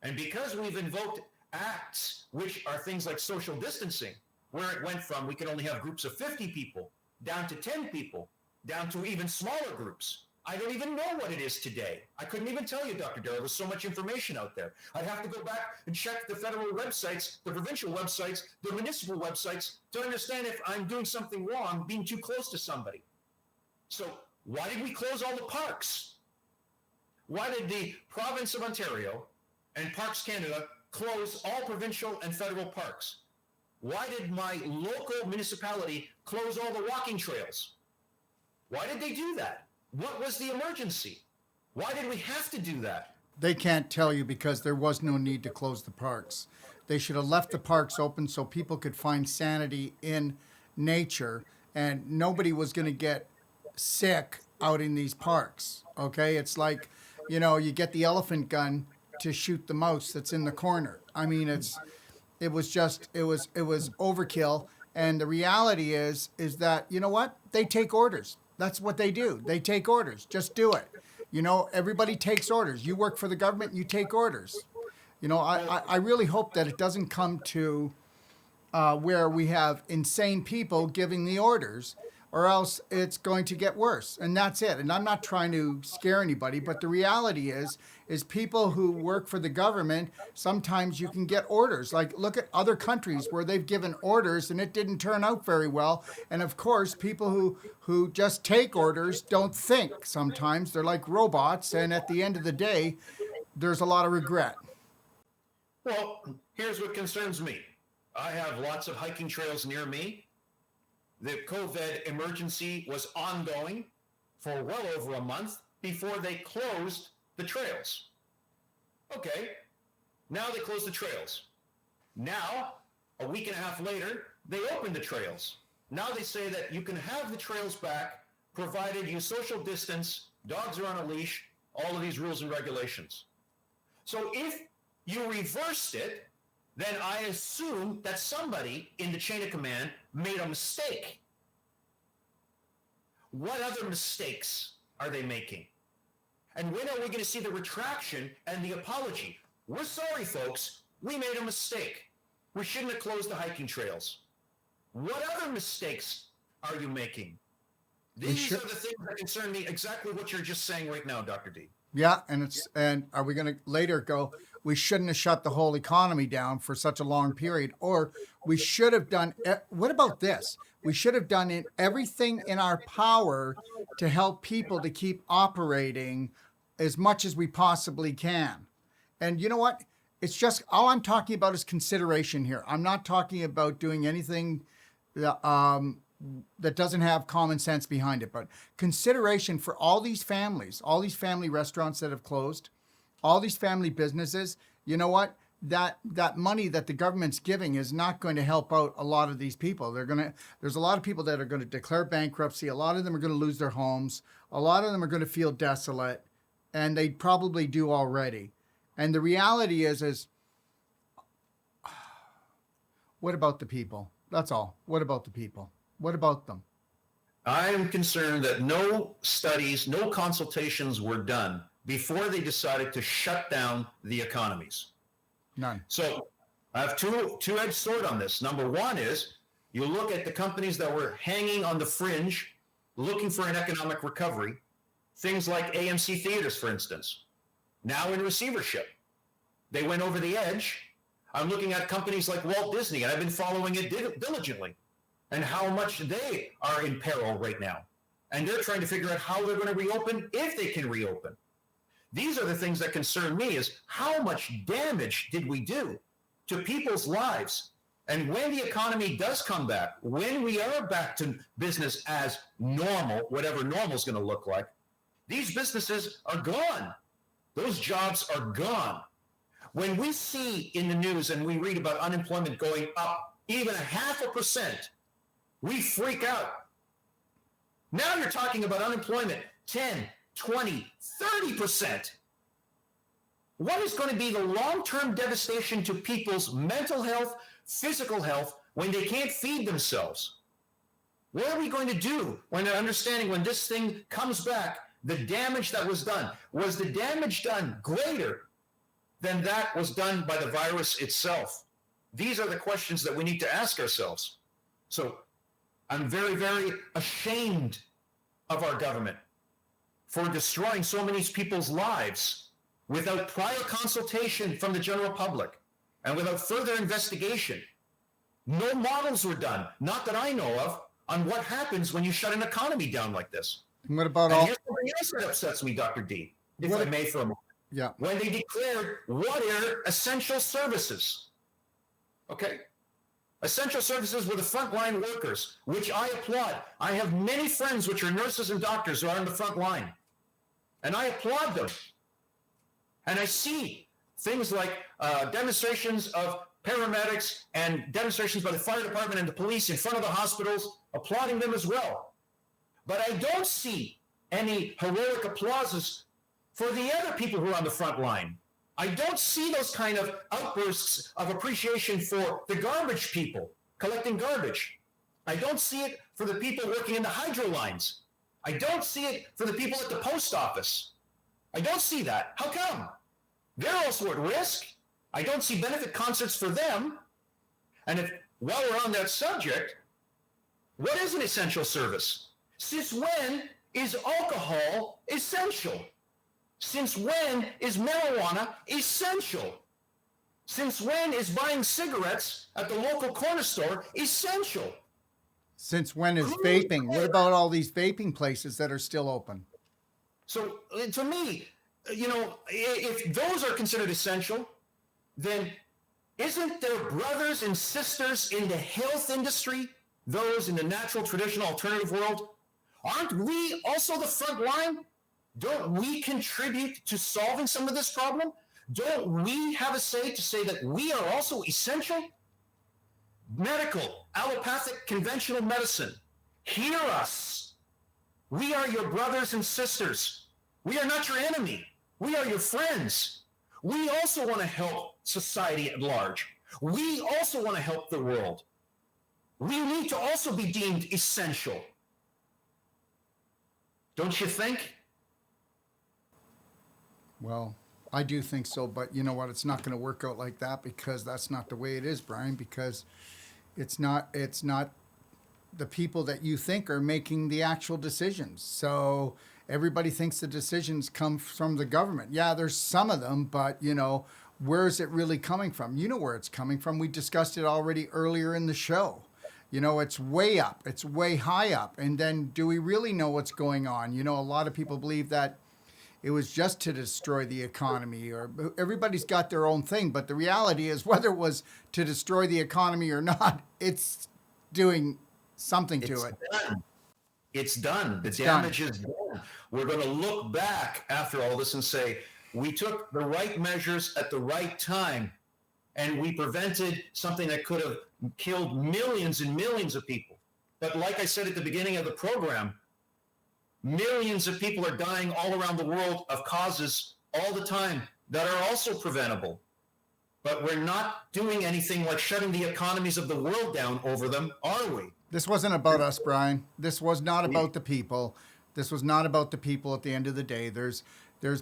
And because we've invoked acts, which are things like social distancing, where it went from we can only have groups of 50 people, down to 10 people, down to even smaller groups. I don't even know what it is today. I couldn't even tell you, Dr. Darrell. There's so much information out there. I'd have to go back and check the federal websites, the provincial websites, the municipal websites to understand if I'm doing something wrong, being too close to somebody. So why did we close all the parks? Why did the province of Ontario and Parks Canada close all provincial and federal parks? Why did my local municipality close all the walking trails? Why did they do that? What was the emergency? Why did we have to do that? They can't tell you because there was no need to close the parks. They should have left the parks open so people could find sanity in nature and nobody was going to get sick out in these parks. Okay? It's like, you get the elephant gun to shoot the mouse that's in the corner. I mean, it was overkill. And the reality is that, you know what? They take orders. That's what they do. They take orders. Just do it. Everybody takes orders. You work for the government, you take orders. I really hope that it doesn't come to where we have insane people giving the orders, or else it's going to get worse. And that's it. And I'm not trying to scare anybody, but the reality is people who work for the government, sometimes you can get orders. Like, look at other countries where they've given orders and it didn't turn out very well. And of course, people who just take orders don't think sometimes. They're like robots. And at the end of the day, there's a lot of regret. Well, here's what concerns me. I have lots of hiking trails near me. The COVID emergency was ongoing for well over a month before they closed the trails. Okay, now they closed the trails. Now, a week and a half later, they opened the trails. Now they say that you can have the trails back provided you social distance, dogs are on a leash, all of these rules and regulations. So if you reversed it, then I assume that somebody in the chain of command made a mistake. What other mistakes are they making? And when are we going to see the retraction and the apology? We're sorry, folks. We made a mistake. We shouldn't have closed the hiking trails. What other mistakes are you making? These are the things that concern me, exactly what you're just saying right now, Dr. D. Yeah, and are we going to later go, we shouldn't have shut the whole economy down for such a long period, or we should have done, what about this? We should have done everything in our power to help people to keep operating as much as we possibly can. And you know what? It's just, all I'm talking about is consideration here. I'm not talking about doing anything that doesn't have common sense behind it, but consideration for all these family restaurants that have closed, all these family businesses. You know what? That money that the government's giving is not going to help out a lot of these people. There's a lot of people that are going to declare bankruptcy. A lot of them are going to lose their homes. A lot of them are going to feel desolate, and they probably do already. And the reality is what about the people? That's all. What about the people? What about them? I am concerned that no studies, no consultations were done before they decided to shut down the economies. None. So I have two-edged sword on this. Number one is you look at the companies that were hanging on the fringe, looking for an economic recovery, things like AMC Theaters, for instance, now in receivership. They went over the edge. I'm looking at companies like Walt Disney, and I've been following it diligently, and how much they are in peril right now. And they're trying to figure out how they're going to reopen, if they can reopen. These are the things that concern me, is how much damage did we do to people's lives? And when the economy does come back, when we are back to business as normal, whatever normal is going to look like, these businesses are gone. Those jobs are gone. When we see in the news and we read about unemployment going up even 0.5%, we freak out. Now you're talking about unemployment 10, 20, 30%. What is going to be the long-term devastation to people's mental health, physical health, when they can't feed themselves? What are we going to do when they're understanding when this thing comes back, the damage that was done? Was the damage done greater than that was done by the virus itself? These are the questions that we need to ask ourselves. So I'm very, very ashamed of our government for destroying so many people's lives without prior consultation from the general public and without further investigation. No models were done, not that I know of, on what happens when you shut an economy down like this. And what about Here's something else that upsets me, Dr. D, if I may for a moment. Yeah. When they declared what are essential services, okay? Essential services were the frontline workers, which I applaud. I have many friends which are nurses and doctors who are on the front line, and I applaud them. And I see things like demonstrations of paramedics and demonstrations by the fire department and the police in front of the hospitals, applauding them as well. But I don't see any heroic applauses for the other people who are on the front line. I don't see those kind of outbursts of appreciation for the garbage people collecting garbage. I don't see it for the people working in the hydro lines. I don't see it for the people at the post office. I don't see that. How come? They're also at risk. I don't see benefit concerts for them. And while we're on that subject, what is an essential service? Since when is alcohol essential? Since when is marijuana essential? Since when is buying cigarettes at the local corner store essential? Since when is vaping? What about all these vaping places that are still open? So to me, if those are considered essential, then isn't there brothers and sisters in the health industry, those in the natural, traditional, alternative world? Aren't we also the front line? Don't we contribute to solving some of this problem? Don't we have a say to say that we are also essential? Medical, allopathic, conventional medicine, hear us. We are your brothers and sisters. We are not your enemy. We are your friends. We also want to help society at large. We also want to help the world. We need to also be deemed essential. Don't you think? Well, I do think so, but you know what? It's not going to work out like that, because that's not the way it is, Brian, because it's not the people that you think are making the actual decisions. So everybody thinks the decisions come from the government. Yeah, there's some of them, but where is it really coming from? You know where it's coming from. We discussed it already earlier in the show. It's way up. It's way high up. And then do we really know what's going on? A lot of people believe that it was just to destroy the economy, or everybody's got their own thing. But the reality is, whether it was to destroy the economy or not, it's doing something to it. Done. It's done. The damage is done. We're going to look back after all this and say, we took the right measures at the right time, and we prevented something that could have killed millions and millions of people. But like I said at the beginning of the program, millions of people are dying all around the world of causes all the time that are also preventable. but we're not doing anything like shutting the economies of the world down over them, are we? This wasn't about us, Brian. This was not about the people. This was not about the people at the end of the day. There's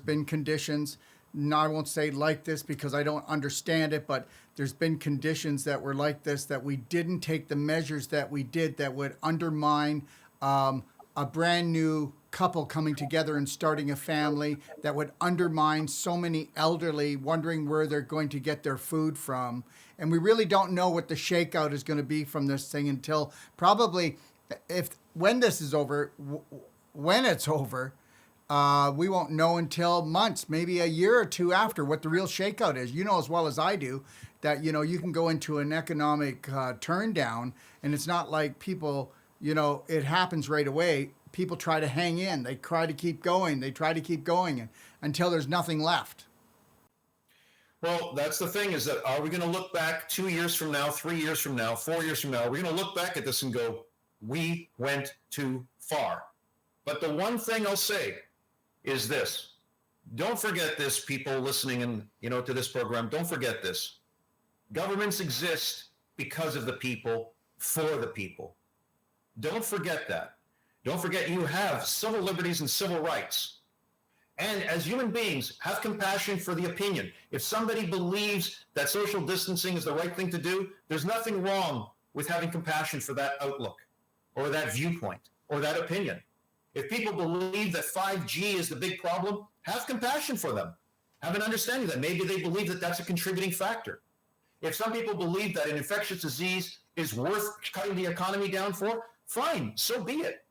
been conditions. No, I won't say like this because I don't understand it, but there's been conditions that were like this, that we didn't take the measures that we did, that would undermine a brand new couple coming together and starting a family, that would undermine so many elderly wondering where they're going to get their food from. And we really don't know what the shakeout is going to be from this thing until probably when this is over, when it's over, we won't know until months, maybe a year or two after, what the real shakeout is. You know as well as I do that, you can go into an economic turn down, and it's not like people, it happens right away. People try to hang in. They try to keep going. They try to keep going until there's nothing left. Well, that's the thing, is that are we going to look back 2 years from now, 3 years from now, 4 years from now? Are we going to look back at this and go, we went too far? But the one thing I'll say is this. Don't forget this, people listening to this program. Don't forget this. Governments exist because of the people, for the people. Don't forget that. Don't forget you have civil liberties and civil rights. And as human beings, have compassion for the opinion. If somebody believes that social distancing is the right thing to do, there's nothing wrong with having compassion for that outlook or that viewpoint or that opinion. If people believe that 5G is the big problem, have compassion for them. Have an understanding that maybe they believe that that's a contributing factor. If some people believe that an infectious disease is worth cutting the economy down for, fine, so be it.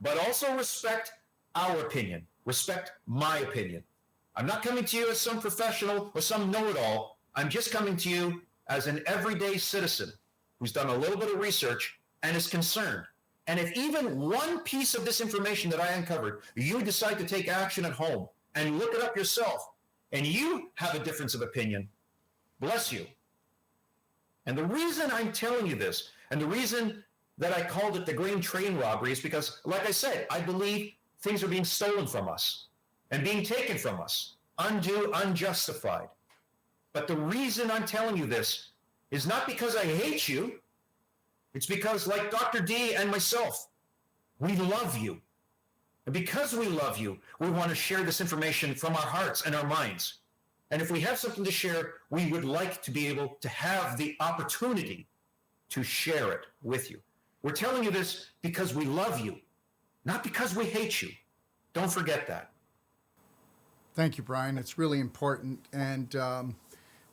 But also respect our opinion. Respect my opinion. I'm not coming to you as some professional or some know-it-all. I'm just coming to you as an everyday citizen who's done a little bit of research and is concerned. And if even one piece of this information that I uncovered, you decide to take action at home and look it up yourself, and you have a difference of opinion, bless you. And the reason I'm telling you this, and the reason that I called it the Green Train Robbery, is because, like I said, I believe things are being stolen from us and being taken from us, undue, unjustified. But the reason I'm telling you this is not because I hate you. It's because, like Dr. D and myself, we love you. And because we love you, we want to share this information from our hearts and our minds. And if we have something to share, we would like to be able to have the opportunity to share it with you. We're telling you this because we love you, not because we hate you. Don't forget that. Thank you, Brian. It's really important. And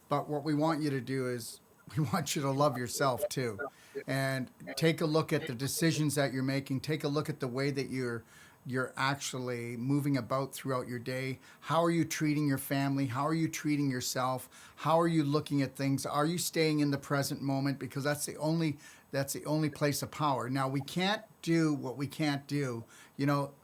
but what we want you to do is we want you to love yourself too, and take a look at the decisions that you're making. Take a look at the way that you're actually moving about throughout your day. How are you treating your family? How are you treating yourself? How are you looking at things? Are you staying in the present moment? Because that's the only place of power. Now, we can't do what we can't do.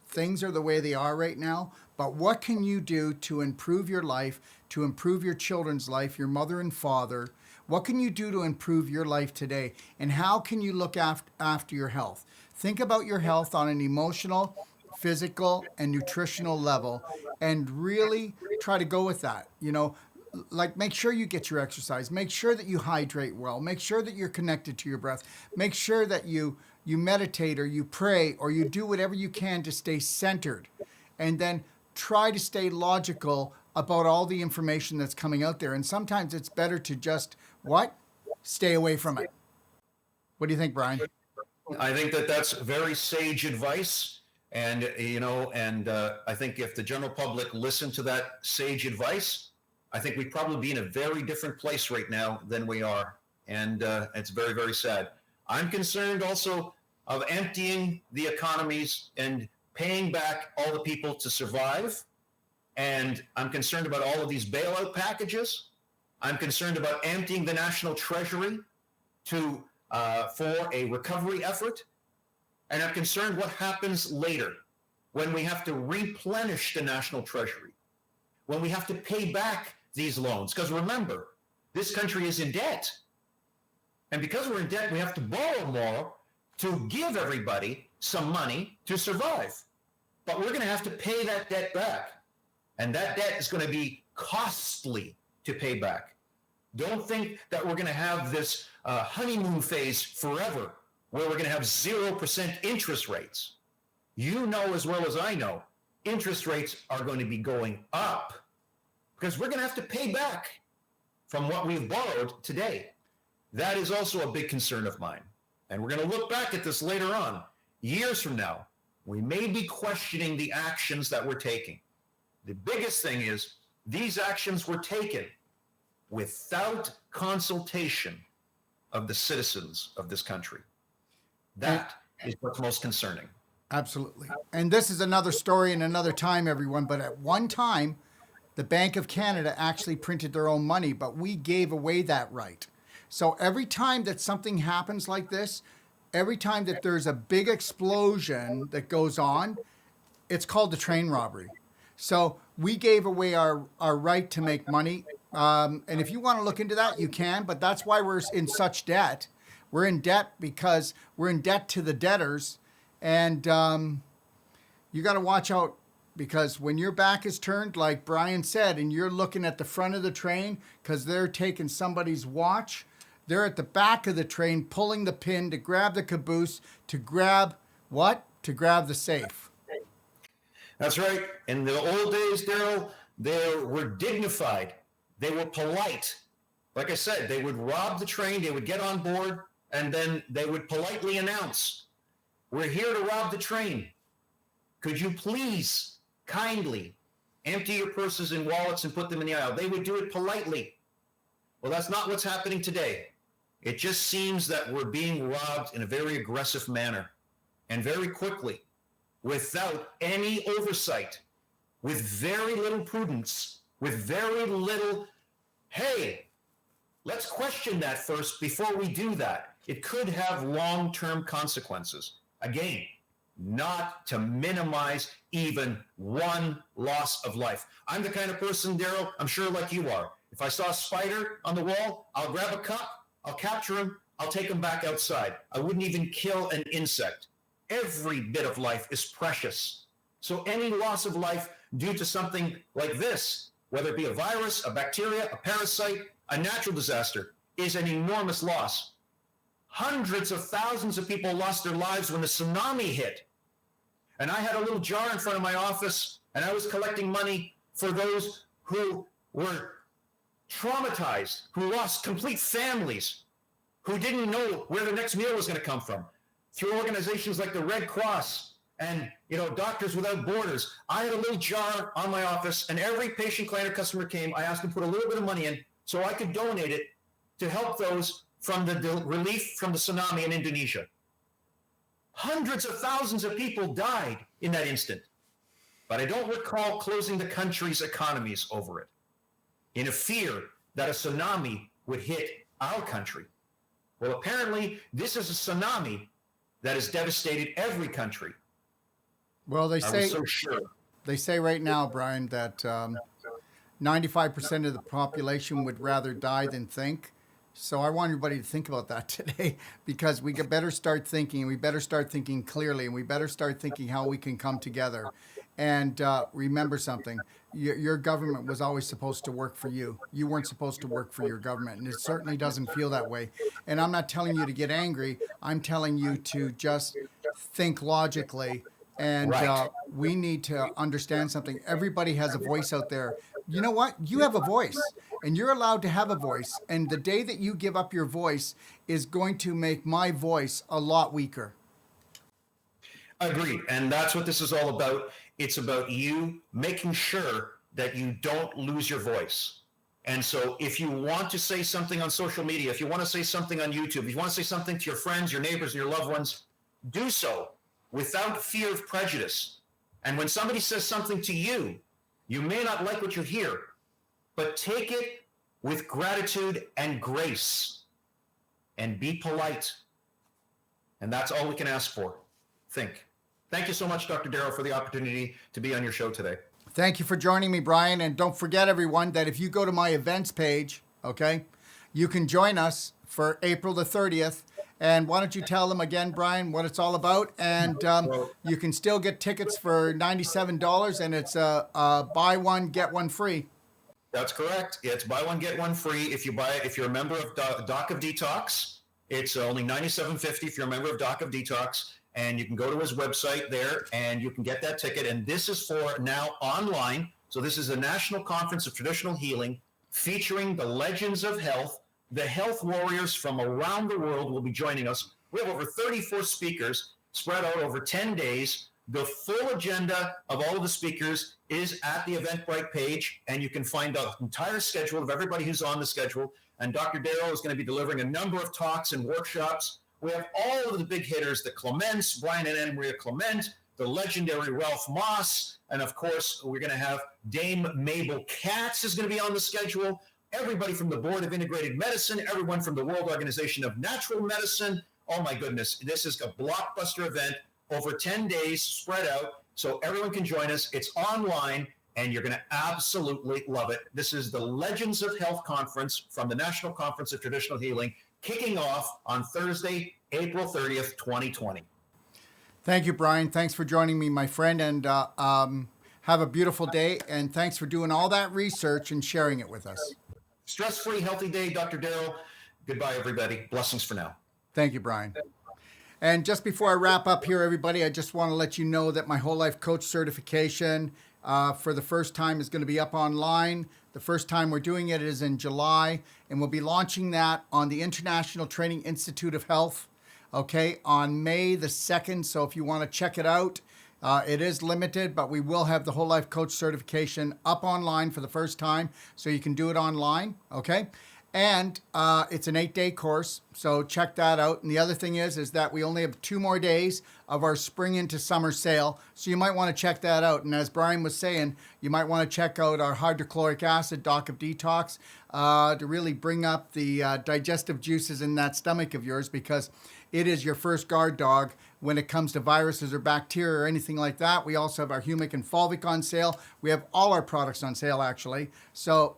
Things are the way they are right now, but what can you do to improve your life, to improve your children's life, your mother and father? What can you do to improve your life today? And how can you look after your health? Think about your health on an emotional, physical, and nutritional level, and really try to go with that. Like, make sure you get your exercise, make sure that you hydrate well, make sure that you're connected to your breath, make sure that you meditate or you pray or you do whatever you can to stay centered, and then try to stay logical about all the information that's coming out there. And sometimes it's better to just stay away from it. What do you think, Brian? I think that that's very sage advice. And, I think if the general public listened to that sage advice, I think we'd probably be in a very different place right now than we are. And it's very, very sad. I'm concerned also of emptying the economies and paying back all the people to survive. And I'm concerned about all of these bailout packages. I'm concerned about emptying the national treasury for a recovery effort. And I'm concerned what happens later when we have to replenish the national treasury, when we have to pay back these loans. Because remember, this country is in debt. And because we're in debt, we have to borrow more to give everybody some money to survive. But we're going to have to pay that debt back. And that debt is going to be costly to pay back. Don't think that we're going to have this honeymoon phase forever where we're going to have 0% interest rates. You know as well as I know, interest rates are going to be going up because we're going to have to pay back from what we've borrowed today. That is also a big concern of mine. And we're going to look back at this later on, years from now. We may be questioning the actions that we're taking. The biggest thing is these actions were taken without consultation of the citizens of this country. That is what's most concerning. Absolutely. And this is another story in another time, everyone. But at one time, the Bank of Canada actually printed their own money, but we gave away that right. So every time that something happens like this, every time that there's a big explosion that goes on, it's called the train robbery. So we gave away our right to make money. And if you want to look into that, you can, but that's why we're in such debt. We're in debt because we're in debt to the debtors. And you got to watch out, because when your back is turned, like Brian said, and you're looking at the front of the train because they're taking somebody's watch, they're at the back of the train pulling the pin to grab the caboose, to grab what? To grab the safe. That's right. In the old days, Darrell, they were dignified. They were polite. Like I said, they would rob the train, they would get on board, and then they would politely announce, "We're here to rob the train. Could you please kindly empty your purses and wallets and put them in the aisle?" They would do it politely. Well, that's not what's happening today. It just seems that we're being robbed in a very aggressive manner and very quickly, without any oversight, with very little prudence, with very little, hey, let's question that first before we do that. It could have long-term consequences. Again, not to minimize even one loss of life. I'm the kind of person, Darrell, I'm sure like you are. If I saw a spider on the wall, I'll grab a cup, I'll capture him, I'll take him back outside. I wouldn't even kill an insect. Every bit of life is precious. So any loss of life due to something like this, whether it be a virus, a bacteria, a parasite, a natural disaster, is an enormous loss. Hundreds of thousands of people lost their lives when the tsunami hit. And I had a little jar in front of my office, and I was collecting money for those who were traumatized, who lost complete families, who didn't know where the next meal was going to come from. Through organizations like the Red Cross and, Doctors Without Borders, I had a little jar on my office, and every patient, client, or customer came, I asked them to put a little bit of money in so I could donate it to help those from the relief from the tsunami in Indonesia. Hundreds of thousands of people died in that instant. But I don't recall closing the country's economies over it, in a fear that a tsunami would hit our country. Well, apparently, this is a tsunami that has devastated every country. Well, I was so sure. They say right now, Brian, that 95% of the population would rather die than think. So I want everybody to think about that today, because we better start thinking, we better start thinking clearly, and we better start thinking how we can come together. And remember something, your government was always supposed to work for you. You weren't supposed to work for your government, and it certainly doesn't feel that way. And I'm not telling you to get angry. I'm telling you to just think logically. And Right. we need to understand something. Everybody has a voice out there. You know what? You have a voice, and you're allowed to have a voice. And the day that you give up your voice is going to make my voice a lot weaker. Agreed. And that's what this is all about. It's about you making sure that you don't lose your voice. And so if you want to say something on social media, if you want to say something on YouTube, if you want to say something to your friends, your neighbors, and your loved ones, do so without fear of prejudice. And when somebody says something to you, you may not like what you hear, but take it with gratitude and grace and be polite. And that's all we can ask for. Think. Thank you so much, Dr. Darrell, for the opportunity to be on your show today. Thank you for joining me, Brian. And don't forget, everyone, that if you go to my events page, okay, you can join us for April the 30th. And why don't you tell them again, Brian, what it's all about? And you can still get tickets for $97, and it's a buy one, get one free. That's correct. It's buy one get one free if you're a member of Doc of Detox. It's only $97.50 if you're a member of Doc of Detox, and you can go to his website there and you can get that ticket. And this is for now online. So this is a National Conference of Traditional Healing featuring the legends of health. The health warriors from around the world will be joining us. We have over 34 speakers spread out over 10 days. The full agenda of all of the speakers is at the Eventbrite page, and you can find the entire schedule of everybody who's on the schedule. And Dr. Darrell is going to be delivering a number of talks and workshops. We have all of the big hitters, the Clements, Brian and Anna Maria Clement, the legendary Ralph Moss, and of course, we're going to have Dame Mabel Katz is going to be on the schedule. Everybody from the Board of Integrated Medicine, everyone from the World Organization of Natural Medicine. Oh my goodness, this is a blockbuster event over 10 days spread out, so everyone can join us. It's online, and you're going to absolutely love it. This is the Legends of Health Conference from the National Conference of Traditional Healing, kicking off on Thursday, April 30th, 2020. Thank you, Brian. Thanks for joining me, my friend, and have a beautiful day, and thanks for doing all that research and sharing it with us. Stress-free, healthy day, Dr. Darrell. Goodbye, everybody. Blessings for now. Thank you, Brian. And just before I wrap up here, everybody, I just want to let you know that my Whole Life Coach certification for the first time is going to be up online. The first time we're doing it is in July, and we'll be launching that on the International Training Institute of Health, okay, on May the 2nd. So if you want to check it out, it is limited, but we will have the Whole Life Coach certification up online for the first time, so you can do it online, okay? And it's an 8-day course, so check that out. And the other thing is that we only have 2 more days of our spring into summer sale, so you might want to check that out. And as Brian was saying, you might want to check out our hydrochloric acid Doc of Detox to really bring up the digestive juices in that stomach of yours, because it is your first guard dog when it comes to viruses or bacteria or anything like that. We also have our humic and fulvic on sale. We have all our products on sale, actually, so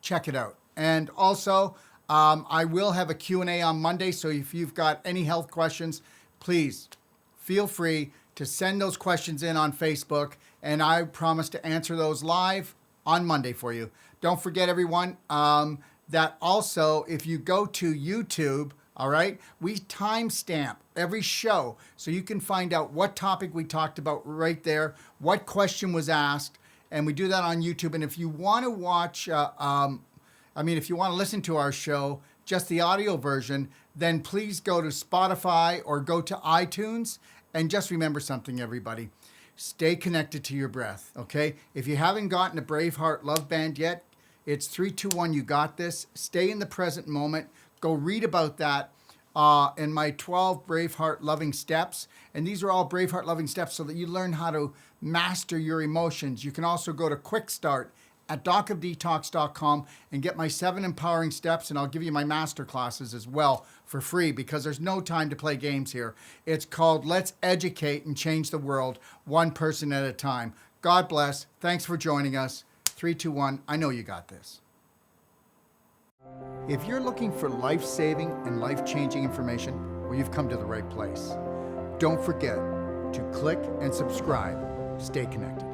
check it out. And also, I will have a Q&A on Monday, so if you've got any health questions, please feel free to send those questions in on Facebook, and I promise to answer those live on Monday for you. Don't forget, everyone, that also, if you go to YouTube, all right, we timestamp every show, so you can find out what topic we talked about right there, what question was asked, and we do that on YouTube. And if you want to watch... if you want to listen to our show, just the audio version, then please go to Spotify or go to iTunes. And just remember something, everybody. Stay connected to your breath, okay? If you haven't gotten a Braveheart Love Band yet, it's 3, 2, 1, you got this. Stay in the present moment. Go read about that in my 12 Braveheart Loving Steps. And these are all Braveheart Loving Steps so that you learn how to master your emotions. You can also go to Quick Start at docofdetox.com and get my 7 empowering steps, and I'll give you my master classes as well for free, because there's no time to play games here. It's called Let's Educate and Change the World, one person at a time. God bless. Thanks for joining us. 3, 2, 1. I know you got this. If you're looking for life-saving and life-changing information, well, you've come to the right place. Don't forget to click and subscribe. Stay connected.